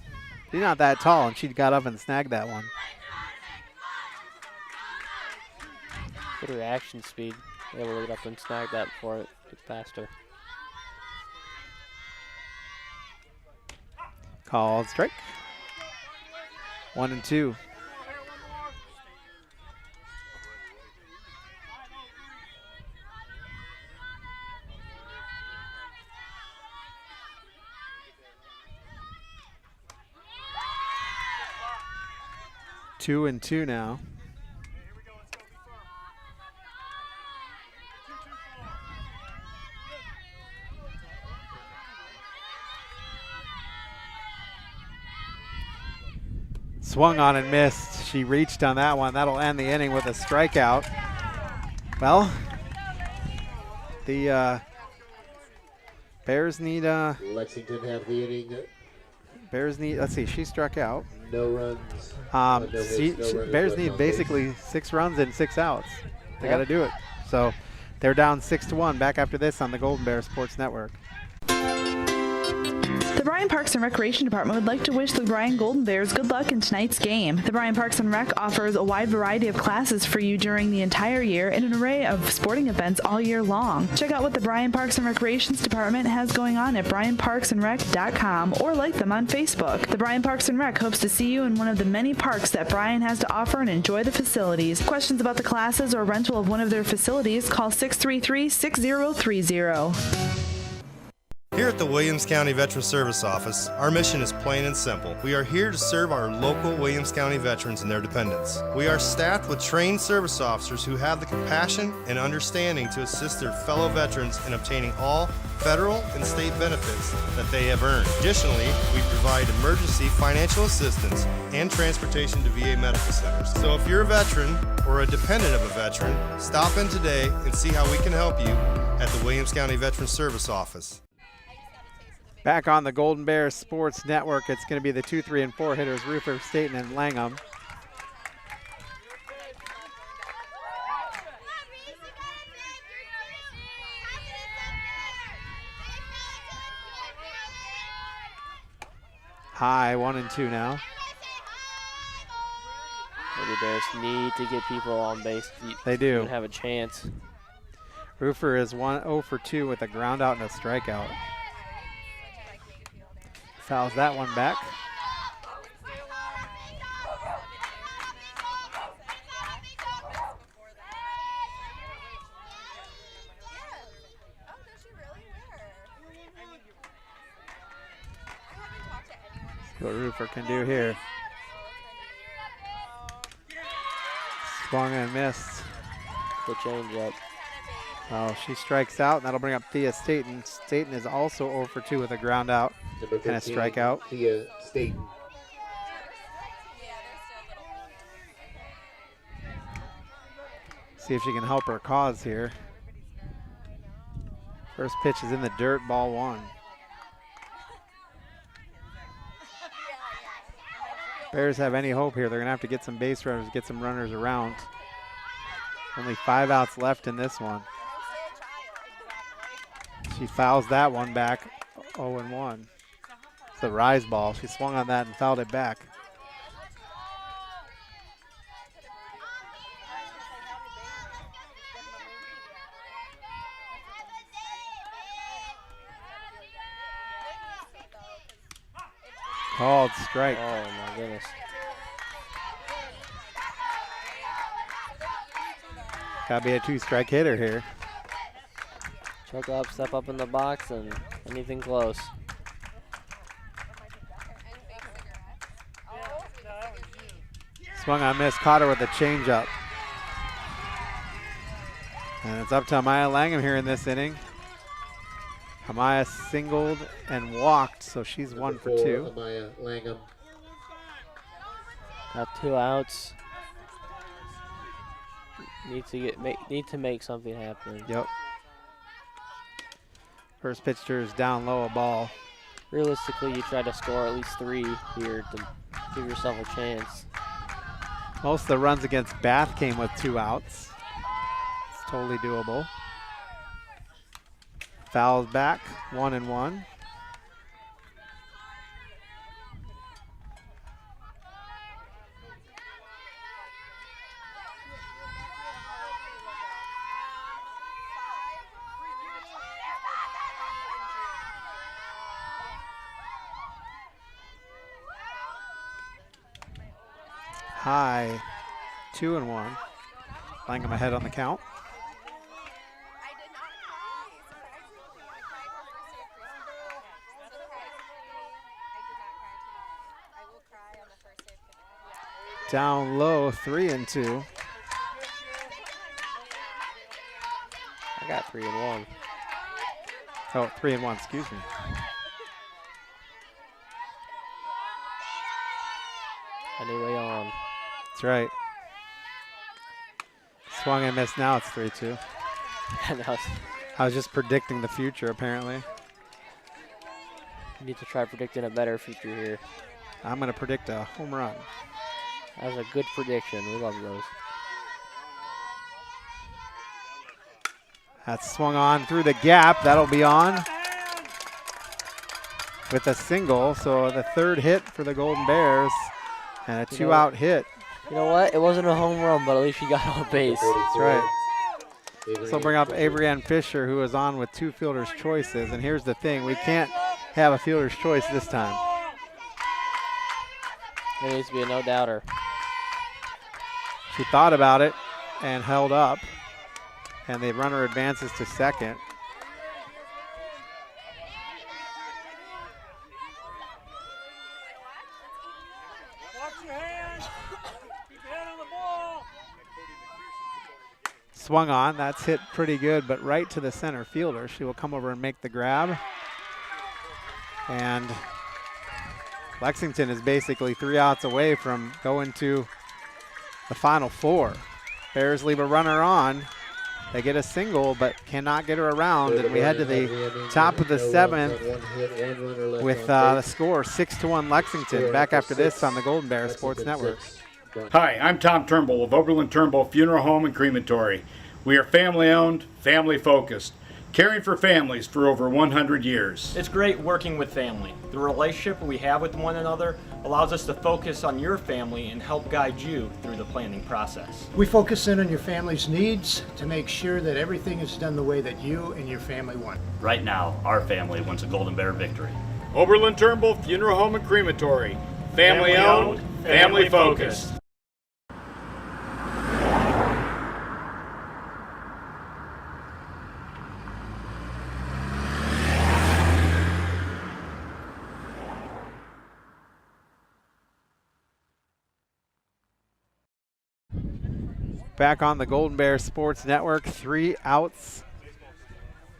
She's not that tall, and she got up and snagged that one.
Good reaction speed. Able to get up and snag that before it gets past her.
Called strike. 1-2. Two and two now. Swung on and missed. She reached on that one. That'll end the inning with a strikeout. Well, the Bears need
Lexington have the inning.
Bears need, let's see, she struck out.
No runs.
Bears need basically 6 runs and 6 outs. They got to do it. So they're down 6-1. Back after this on the Golden Bear Sports Network.
The Bryan Parks and Recreation Department would like to wish the Bryan Golden Bears good luck in tonight's game. The Bryan Parks and Rec offers a wide variety of classes for you during the entire year and an array of sporting events all year long. Check out what the Bryan Parks and Recreations Department has going on at bryanparksandrec.com or like them on Facebook. The Bryan Parks and Rec hopes to see you in one of the many parks that Bryan has to offer and enjoy the facilities. Questions about the classes or rental of one of their facilities, call 633-6030.
Here at the Williams County Veteran Service Office, our mission is plain and simple. We are here to serve our local Williams County veterans and their dependents. We are staffed with trained service officers who have the compassion and understanding to assist their fellow veterans in obtaining all federal and state benefits that they have earned. Additionally, we provide emergency financial assistance and transportation to VA medical centers. So if you're a veteran or a dependent of a veteran, stop in today and see how we can help you at the Williams County Veteran Service Office.
Back on the Golden Bears Sports Network, it's going to be the 2, 3, and 4 hitters, Roofer, Staten, and Langham. High, 1 and 2 now.
Lady Bears need to get people on base.
They do.
And have a chance.
Roofer is 0 for 2 with a ground out and a strikeout. Fouls that one back. See what Roofer can do here. Swung and missed.
The change up.
Oh, she strikes out, and that'll bring up Thea Staten. Staten is also 0 for 2 with a ground out and a strikeout.
Thea Staten.
See if she can help her cause here. First pitch is in the dirt, ball 1. Bears have any hope here. They're going to have to get some base runners, get some runners around. Only 5 outs left in this one. She fouls that one back, 0-1. It's a rise ball. She swung on that and fouled it back. Called strike.
Oh my goodness.
Gotta be a 2-strike hitter here.
Check up, step up in the box, and anything close.
Swung on miss, caught her with a changeup. And it's up to Maya Langham here in this inning. Amaya singled and walked, so she's 1 for 2.
Amaya Langham.
Got 2 outs. Need to make something happen.
Yep. First pitcher is down low, a ball.
Realistically, you try to score at least 3 here to give yourself a chance.
Most of the runs against Bath came with 2 outs. It's totally doable. Fouls back, 1-1. High, 2-1. Langham ahead on the count. Down low, 3-2.
I got 3-1.
Oh, 3-1, excuse me.
Anyway on.
That's right. Swung and missed, now it's 3-2. I was just predicting the future, apparently.
You need to try predicting a better future here.
I'm going to predict a home run.
That was a good prediction. We love those.
That's swung on through the gap. That'll be on with a single. So the 3rd hit for the Golden Bears and a 2-out hit.
You know what? It wasn't a home run, but at least she got on base.
That's right. So bring up Avery Ann Fisher, who is on with 2 fielder's choices. And here's the thing. We can't have a fielder's choice this time.
There needs to be a no-doubter.
She thought about it and held up. And the runner advances to second. Swung on, that's hit pretty good, but right to the center fielder. She will come over and make the grab. And Lexington is basically 3 outs away from going to the Final 4. Bears leave a runner on. They get a single, but cannot get her around. And we head to the top of the 7th with the score 6-1 Lexington. Back after this on the Golden Bears Sports Network.
Hi, I'm Tom Turnbull of Oberlin-Turnbull Funeral Home and Crematory. We are family-owned, family-focused, caring for families for over 100 years.
It's great working with family. The relationship we have with one another allows us to focus on your family and help guide you through the planning process.
We focus in on your family's needs to make sure that everything is done the way that you and your family want.
Right now, our family wants a Golden Bear victory.
Oberlin-Turnbull Funeral Home and Crematory. Family-owned, family-focused.
Back on the Golden Bears Sports Network, 3 outs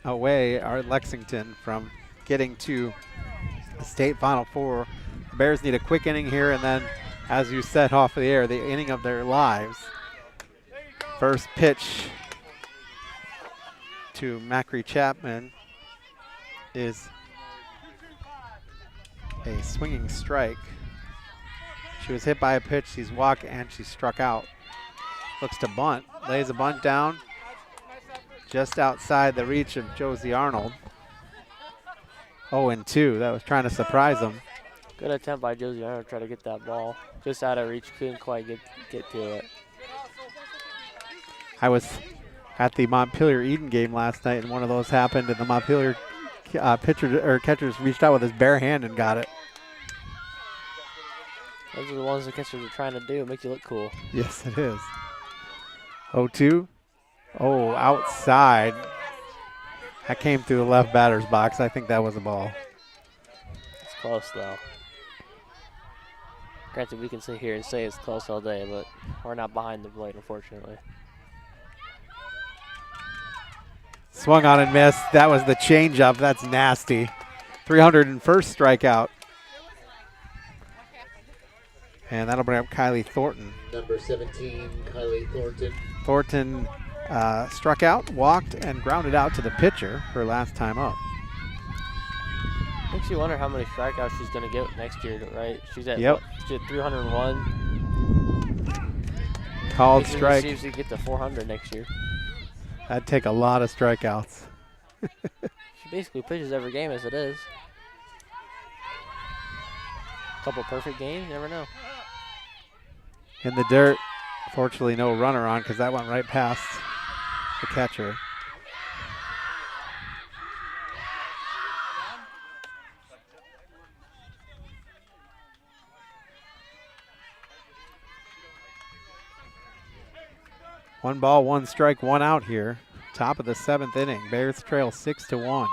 away are Lexington from getting to the state Final 4. The Bears need a quick inning here, and then, as you said off the air, the inning of their lives. First pitch to Macri Chapman is a swinging strike. She was hit by a pitch, she's walked, and she struck out. Looks to bunt, lays a bunt down just outside the reach of Josie Arnold. 0-2, that was trying to surprise him.
Good attempt by Josie Arnold to try to get that ball. Just out of reach, couldn't quite get to it.
I was at the Montpelier-Eden game last night, and one of those happened, and the Montpelier catchers reached out with his bare hand and got it.
Those are the ones the catchers are trying to do. Make you look cool.
Yes, it is. 0-2. Oh, outside. That came through the left batter's box. I think that was a ball.
It's close, though. Granted, we can sit here and say it's close all day, but we're not behind the plate, unfortunately.
Swung on and missed. That was the changeup. That's nasty. 301st strikeout. And that'll bring up Kylie Thornton.
Number 17, Kylie Thornton.
Thornton struck out, walked, and grounded out to the pitcher her last time up.
Makes you wonder how many strikeouts she's going to get next year, right? She's at,
Yep.
She's at 301.
Called strike.
See if she get to 400 next year.
That'd take a lot of strikeouts.
She basically pitches every game as it is. Couple perfect games, you never know.
In the dirt. Fortunately, no runner on because that went right past the catcher. One ball, one strike, one out here. Top of the 7th inning. Bears trail 6-1.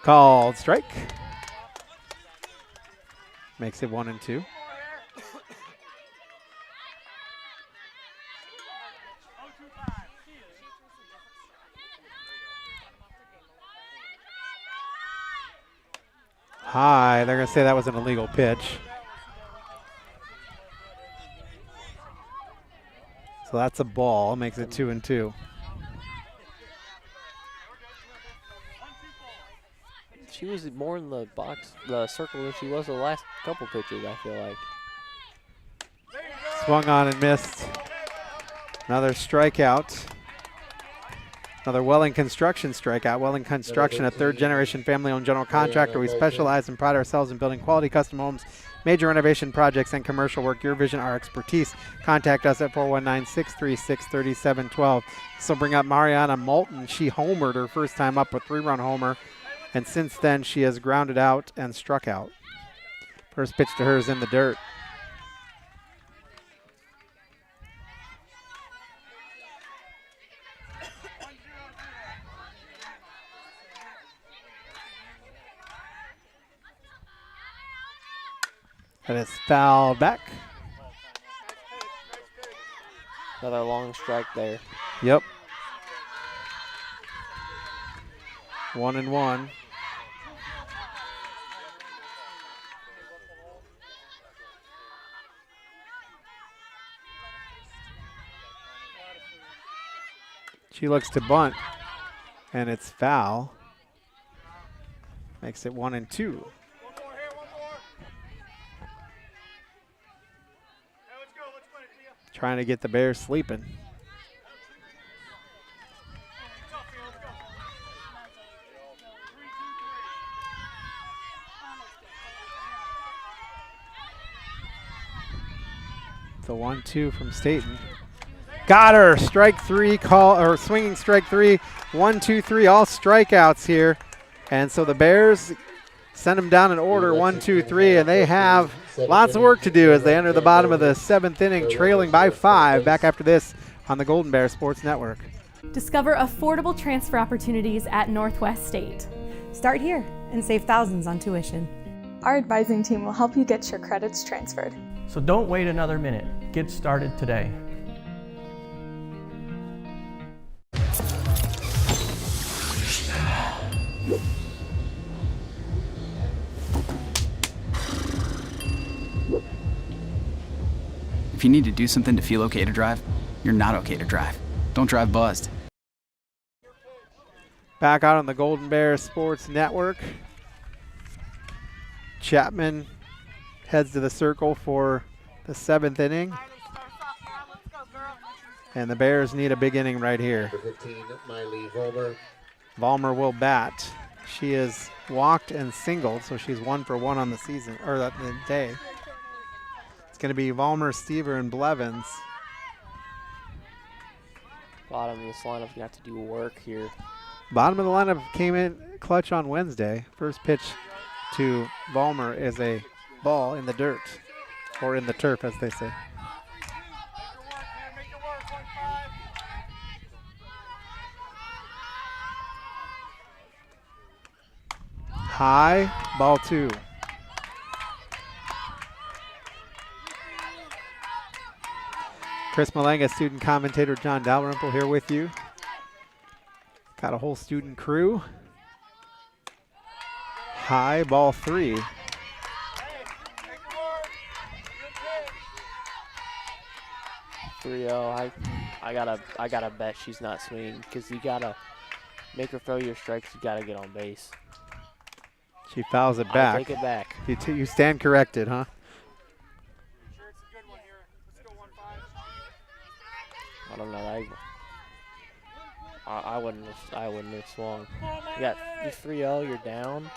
Called strike. Makes it 1-2. High. They're going to say that was an illegal pitch. So that's a ball. Makes it 2-2.
She was more in the box, the circle, than she was the last couple pitches, I feel like.
Swung on and missed. Another strikeout. Another Welling Construction strikeout. Welling Construction, a third-generation family-owned general contractor. We specialize and pride ourselves in building quality custom homes, major renovation projects, and commercial work. Your vision, our expertise. Contact us at 419-636-3712. This will bring up Mariana Moulton. She homered her first time up, a 3-run homer. And since then, she has grounded out and struck out. First pitch to her is in the dirt. And it's fouled back.
Another long strike there.
Yep. 1-1. She looks to bunt, and it's foul. Makes it 1-2. Trying to get the Bears sleeping. The 1-2 from Staten. Got her. Strike three, swinging strike three. 1-2-3, all strikeouts here. And so the Bears send them down in order, 1-2-3, and they have lots of work to do as they enter the bottom of the 7th inning, trailing by 5. Back after this on the Golden Bear Sports Network.
Discover affordable transfer opportunities at Northwest State. Start here and save thousands on tuition.
Our advising team will help you get your credits transferred.
So don't wait another minute. Get started today.
If you need to do something to feel okay to drive, you're not okay to drive. Don't drive buzzed.
Back out on the Golden Bear Sports Network. Chapman heads to the circle for the 7th inning. And the Bears need a big inning right here.
Number 15, Miley Vollmer.
Vollmer will bat. She has walked and singled, so she's 1 for 1 on the season, or the day. It's going to be Vollmer, Stever, and Blevins.
Bottom of this lineup's going to have to do work here.
Bottom of the lineup came in clutch on Wednesday. First pitch to Vollmer is a ball in the dirt, or in the turf, as they say. High, ball 2. Chris Malenga, student commentator John Dalrymple here with you. Got a whole student crew. High ball 3.
I gotta bet she's not swinging because you gotta make her throw your strikes. You gotta get on base.
She fouls it back.
Take it back.
You stand corrected, huh?
I don't know. I wouldn't have swung. You're 3-0. You're down.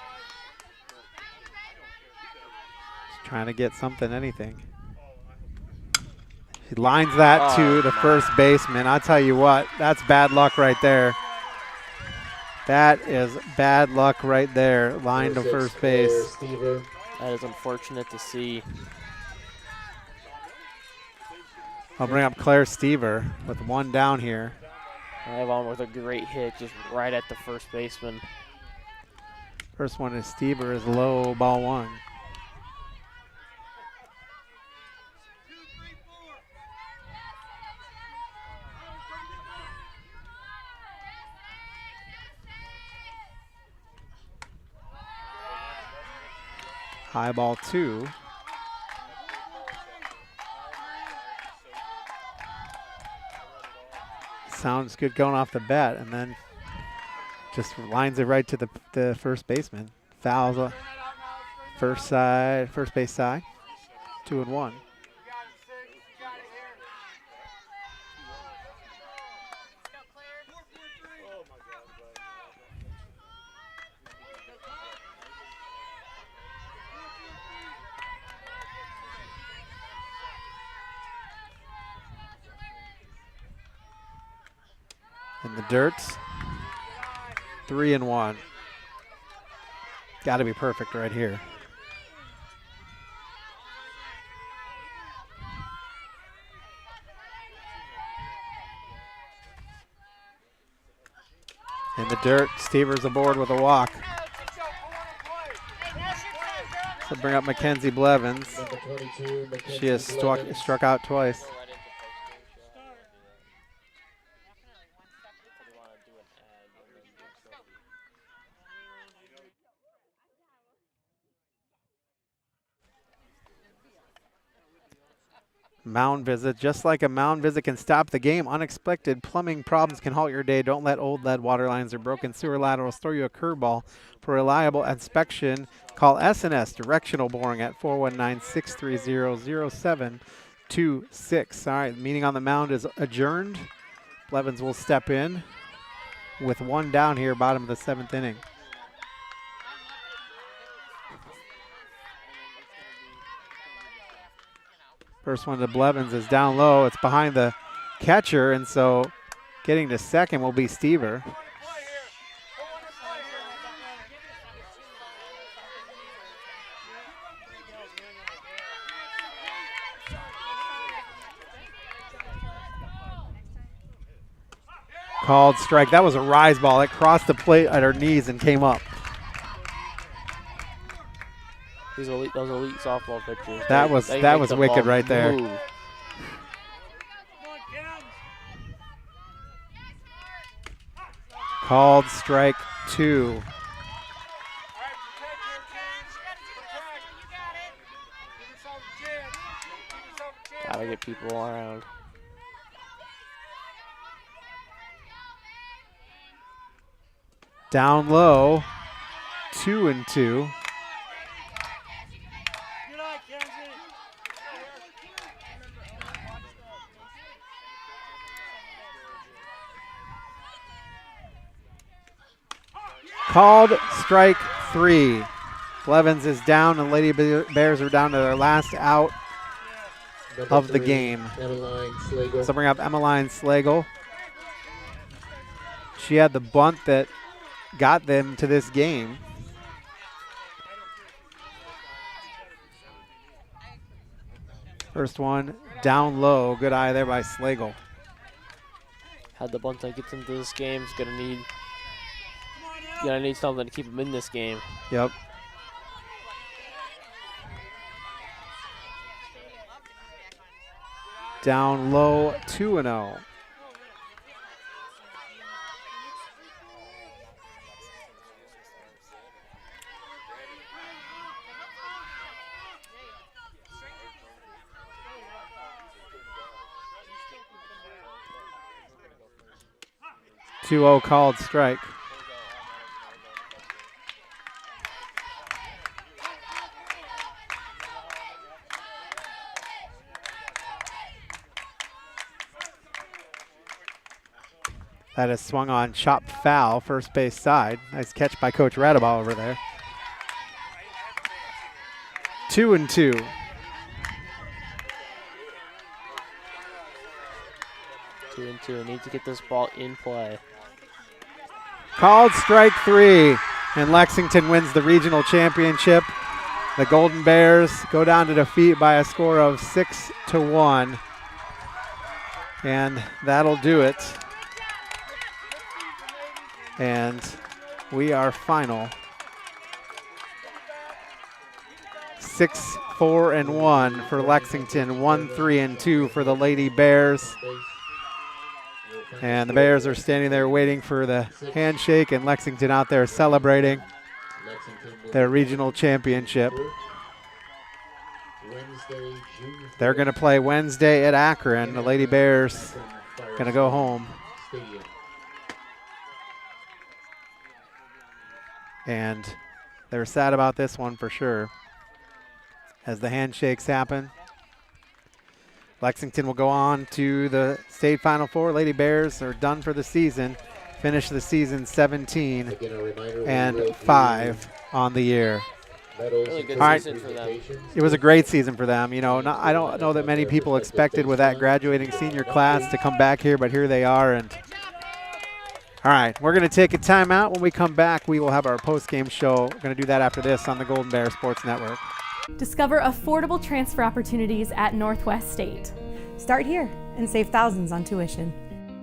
Just trying to get something, anything. He lines that to the first baseman. I'll tell you what, that's bad luck right there. That is bad luck right there. Line to first base.
That is unfortunate to see.
I'll bring up Claire Stever with 1 down here.
I have on with a great hit just right at the first baseman.
First one is Stever is low, ball 1. High ball 2. Sounds good going off the bat, and then just lines it right to the first baseman. Fouls first base side. 2-1. In the dirt, 3-1. Got to be perfect right here. In the dirt, Stever's aboard with a walk. So bring up Mackenzie Blevins. She has struck out twice. Mound visit. Just like a mound visit can stop the game, unexpected plumbing problems can halt your day. Don't let old lead water lines or broken sewer laterals throw you a curveball. For reliable inspection, call S&S Directional Boring at 419-630-0726. All right, meeting on the mound is adjourned. Blevins will step in with 1 down here, bottom of the 7th inning. First one to Blevins is down low. It's behind the catcher, and so getting to second will be Stever. Called strike. That was a rise ball. It crossed the plate at her knees and came up.
Those elite softball pitchers.
That was wicked right there.
Move.
Called strike 2.
Gotta get people around.
Down low, 2-2. Called strike 3. Blevins is down, and Lady Bears are down to their last out of the game. So bring up Emmeline Slagle. She had the bunt that got them to this game. First one down low. Good eye there by Slagle.
Had the bunt that gets into this game. Is gonna need something to keep him in this game.
Yep. down low, 2-0. Called strike. That is swung on, chopped foul, first base side. Nice catch by Coach Radaball over there. 2-2.
Need to get this ball in play.
Called strike 3, and Lexington wins the regional championship. The Golden Bears go down to defeat by a score of 6-1. And that'll do it. And we are final 6-4-1 for Lexington, 1-3-2 for the Lady Bears. And the Bears are standing there waiting for the handshake, and Lexington out there celebrating their regional championship. They're going to play Wednesday at Akron. The Lady Bears going to go home. And they're sad about this one for sure, as the handshakes happen. Lexington will go on to the state Final Four. Lady Bears are done for the season. Finish the season 17-5 on the year.
Really good season for them.
It was a great season for them. You know, I don't know that many people expected with that graduating senior class to come back here, but here they are. And all right, we're going to take a timeout. When we come back, we will have our post-game show. We're going to do that after this on the Golden Bear Sports Network.
Discover affordable transfer opportunities at Northwest State. Start here and save thousands on tuition.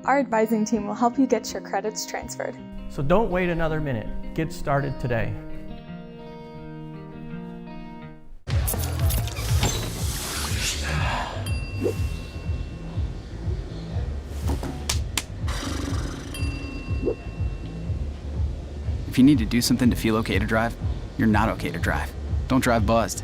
Our advising team will help you get your credits transferred.
So don't wait another minute. Get started today.
If you need to do something to feel okay to drive, you're not okay to drive. Don't drive buzzed.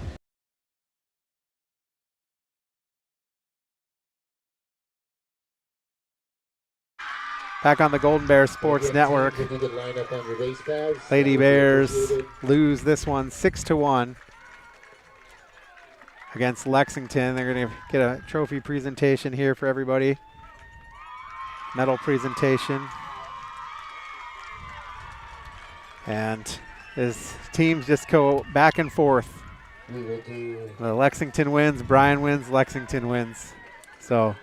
Back on the Golden Bear Sports Network. Lady Bears lose this one 6-1 against Lexington. They're going to get a trophy presentation here for everybody. Medal presentation. And his teams just go back and forth. The Lexington wins, Bryan wins, Lexington wins. So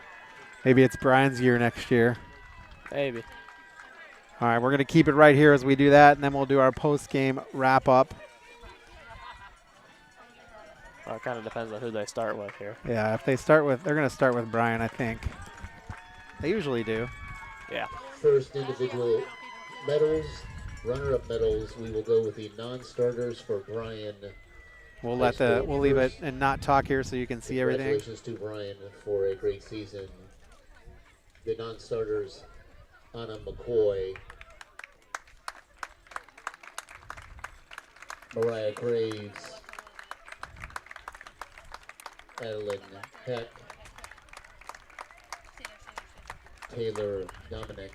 maybe it's Bryan's year next year.
Maybe.
All right, we're going to keep it right here as we do that, and then we'll do our post-game wrap-up.
Well, it kind of depends on who they start with here.
Yeah, if they start with, they're going to start with Bryan, I think. They usually do.
Yeah.
First individual medals, runner-up medals, we will go with the non-starters for Bryan.
We'll leave it and not talk here so you can see everything.
Congratulations to Bryan for a great season. The non-starters, Anna McCoy, Mariah Graves, Adeline Heck, Taylor Dominic,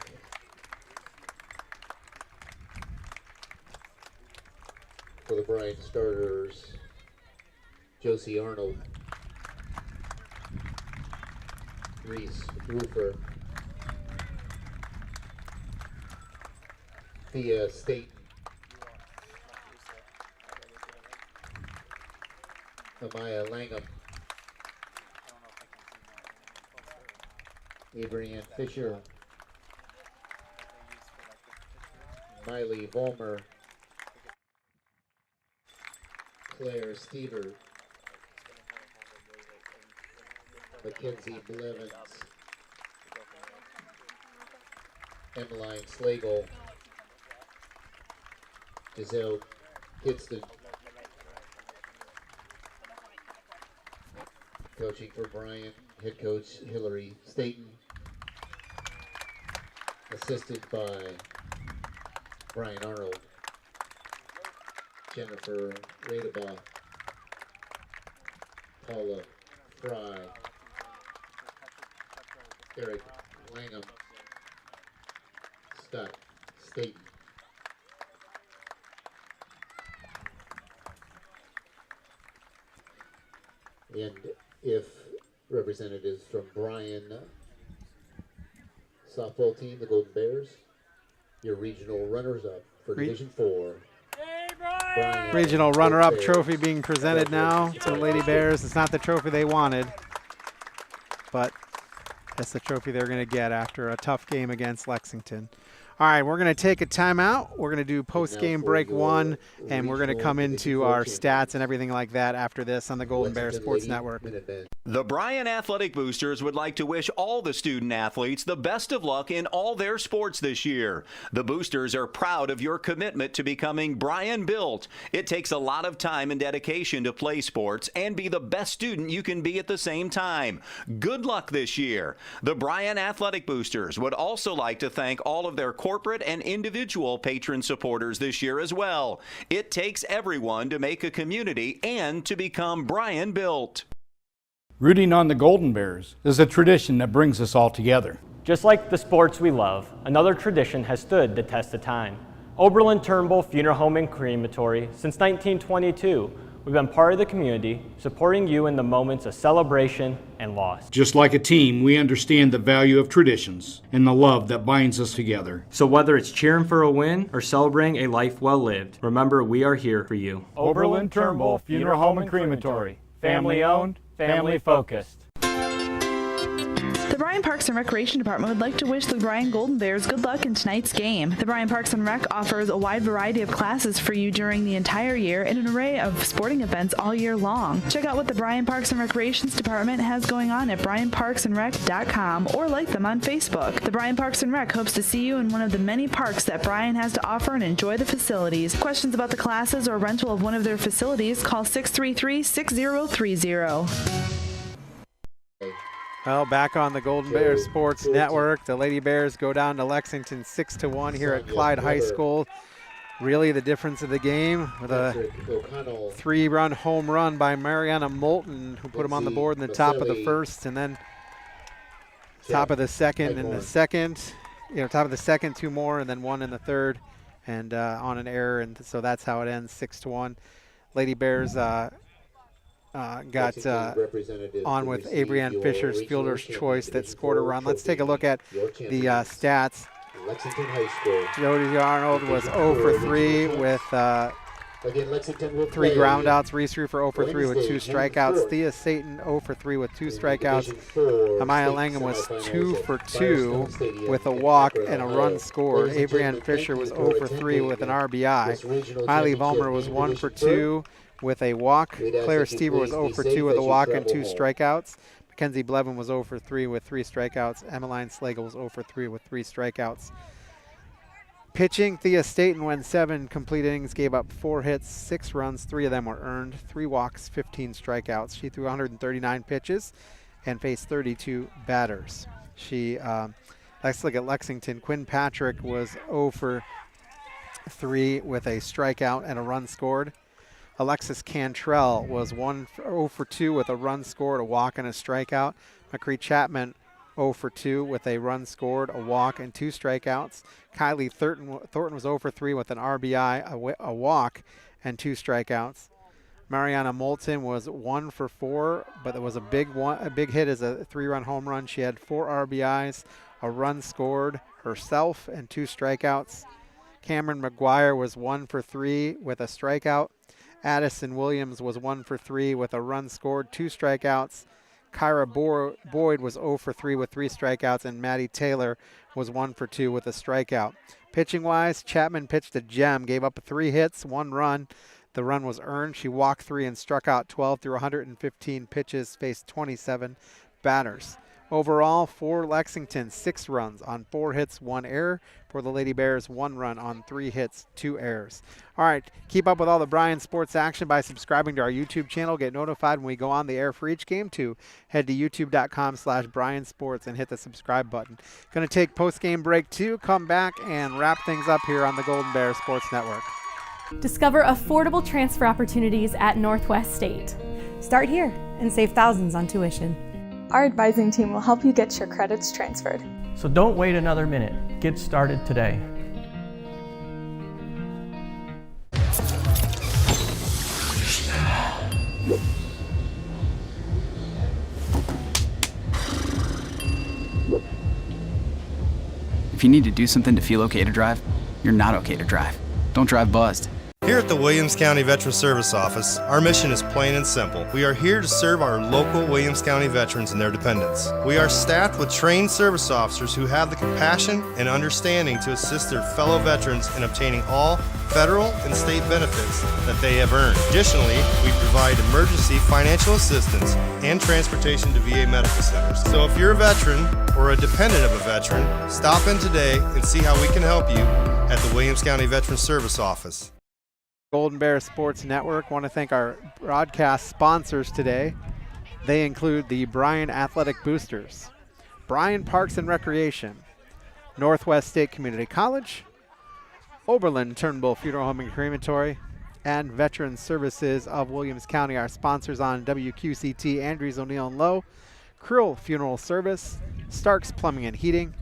for the Bryan starters, Josie Arnold, Reese Roofer, Thea Staten, Amaya Langham, Abrianne Fisher, Miley Vollmer, Claire Stever, Mackenzie Blevins, Emmeline Slagle, Giselle Kidston, Coaching for Bryan, head coach Hillary Staten. Assisted by Brian Arnold, Jennifer Radaba, Paula Fry, Eric Langham, Scott Staten. And if representatives from Bryan softball team, the Golden Bears, your regional runners-up for Division 4.
Regional runner-up trophy being presented now to the Lady Bears. It's not the trophy they wanted, but that's the trophy they're going to get after a tough game against Lexington. All right, we're going to take a timeout. We're going to do post-game break 1, and we're going to come into our stats and everything like that after this on the Golden Bear Sports Network.
The Bryan Athletic Boosters would like to wish all the student athletes the best of luck in all their sports this year. The Boosters are proud of your commitment to becoming Bryan built. It takes a lot of time and dedication to play sports and be the best student you can be at the same time. Good luck this year. The Bryan Athletic Boosters would also like to thank all of their corporate and individual patron supporters this year as well. It takes everyone to make a community and to become Bryan built.
Rooting on the Golden Bears is a tradition that brings us all together.
Just like the sports we love, another tradition has stood the test of time. Oberlin-Turnbull Funeral Home and Crematory, since 1922, we've been part of the community, supporting you in the moments of celebration and loss.
Just like a team, we understand the value of traditions and the love that binds us together.
So whether it's cheering for a win or celebrating a life well lived, remember we are here for you.
Oberlin-Turnbull Funeral Home and Crematory. Family owned, family focused.
The Bryan Parks and Recreation Department would like to wish the Bryan Golden Bears good luck in tonight's game. The Bryan Parks and Rec offers a wide variety of classes for you during the entire year and an array of sporting events all year long. Check out what the Bryan Parks and Recreations Department has going on at bryanparksandrec.com or like them on Facebook. The Bryan Parks and Rec hopes to see you in one of the many parks that Bryan has to offer and enjoy the facilities. Questions about the classes or rental of one of their facilities, call 633-6030.
Well, back on the Golden Bears Sports Network, the Lady Bears go down to Lexington 6-1 here at Clyde High School. Really the difference of the game with a 3-run home run by Mariana Moulton, who put him on the board in the top of the first, and then top of the second, and the second, top of the second, 2 more, and then 1 in the third, and on an error, and so that's how it ends, 6-1. Lady Bears got on with Abrianne Fisher's fielder's choice that scored a run. Let's take a look at the stats.
Lexington High School.
Jody Arnold was 0 for 3 with 3 groundouts. Reese Rufer 0 for 3 with 2 strikeouts. Thea Satan 0 for 3 with 2 strikeouts. Amaya Langham was 2 for 2 with a walk and a run scored. Abrianne Fisher was 0 for 3 with an RBI. Miley Vollmer was 1 for 2 with a walk. Claire Stever was 0 for 2 with a walk and 2 strikeouts. Mackenzie Blevin was 0 for 3 with 3 strikeouts. Emmeline Slagle was 0 for 3 with 3 strikeouts. Pitching, Thea Staten went 7 complete innings, gave up 4 hits, 6 runs, 3 of them were earned, 3 walks, 15 strikeouts. She threw 139 pitches and faced 32 batters. Let's look at Lexington. Quinn Patrick was 0 for 3 with a strikeout and a run scored. Alexis Cantrell was 0 for 2 with a run scored, a walk and a strikeout. McCree Chapman 0 for 2 with a run scored, a walk and 2 strikeouts. Kylie Thornton was 0 for 3 with an RBI, a walk and 2 strikeouts. Mariana Moulton was 1 for 4, but it was a big hit as a 3-run home run. She had 4 RBIs, a run scored herself and 2 strikeouts. Cameron McGuire was 1 for 3 with a strikeout. Addison Williams was 1 for 3 with a run scored, 2 strikeouts. Kyra Boyd was 0 for 3 with 3 strikeouts, and Maddie Taylor was 1 for 2 with a strikeout. Pitching-wise, Chapman pitched a gem, gave up 3 hits, 1 run. The run was earned. She walked 3 and struck out 12 through 115 pitches, faced 27 batters. Overall, for Lexington, 6 runs on 4 hits, 1 error. For the Lady Bears, 1 run on 3 hits, 2 errors. All right, keep up with all the Bryan sports action by subscribing to our YouTube channel. Get notified when we go on the air for each game too. Head to youtube.com/Bryan Sports and hit the subscribe button. Going to take post-game break 2, come back and wrap things up here on the Golden Bears Sports Network.
Discover affordable transfer opportunities at Northwest State. Start here and save thousands on tuition.
Our advising team will help you get your credits transferred.
So don't wait another minute. Get started today.
If you need to do something to feel okay to drive, you're not okay to drive. Don't drive buzzed.
Here at the Williams County Veteran Service Office, our mission is plain and simple. We are here to serve our local Williams County veterans and their dependents. We are staffed with trained service officers who have the compassion and understanding to assist their fellow veterans in obtaining all federal and state benefits that they have earned. Additionally, we provide emergency financial assistance and transportation to VA medical centers. So if you're a veteran or a dependent of a veteran, stop in today and see how we can help you at the Williams County Veteran Service Office.
Golden Bears Sports Network. Want to thank our broadcast sponsors today. They include the Bryan Athletic Boosters, Bryan Parks and Recreation, Northwest State Community College, Oberlin-Turnbull Funeral Home and Crematory, and Veterans Services of Williams County. Our sponsors on WQCT, Andrews, O'Neill and Lowe, Krill Funeral Service, Starks Plumbing and Heating,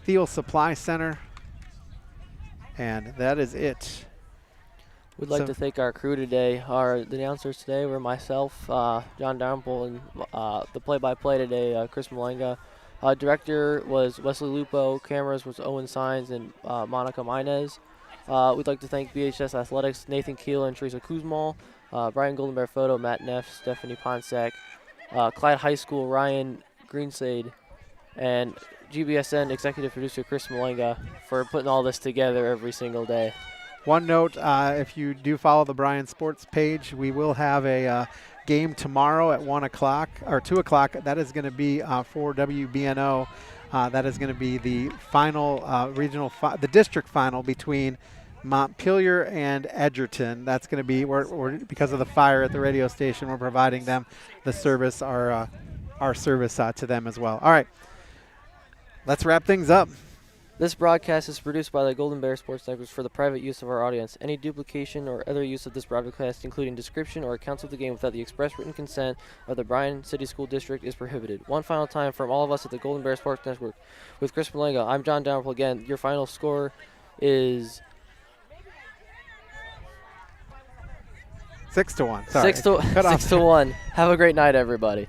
Thiel Supply Center, and that is it.
We'd like to thank our crew today. The announcers today were myself, John Dalrymple, and the play-by-play today, Chris Malenga. Director was Wesley Lupo. Cameras was Owen Sines and Monica Minez. We'd like to thank BHS Athletics, Nathan Keel and Teresa Kuzmal. Brian Golden Bear Photo, Matt Neff, Stephanie Ponsack. Clyde High School, Ryan Greensade. And GBSN Executive Producer Chris Malenga for putting all this together every single day.
One note, if you do follow the Bryan Sports page, we will have a game tomorrow at 1 o'clock or 2 o'clock. That is going to be for WBNO. That is going to be the final the district final between Montpelier and Edgerton. That's going to be we're because of the fire at the radio station. We're providing them the service, our service to them as well. All right, let's wrap things up.
This broadcast is produced by the Golden Bear Sports Network for the private use of our audience. Any duplication or other use of this broadcast, including description or accounts of the game without the express written consent of the Bryan City School District, is prohibited. One final time from all of us at the Golden Bear Sports Network. With Chris Malenga, I'm John Dalrymple again. Your final score is
6-1. Sorry.
6-1. Have a great night, everybody.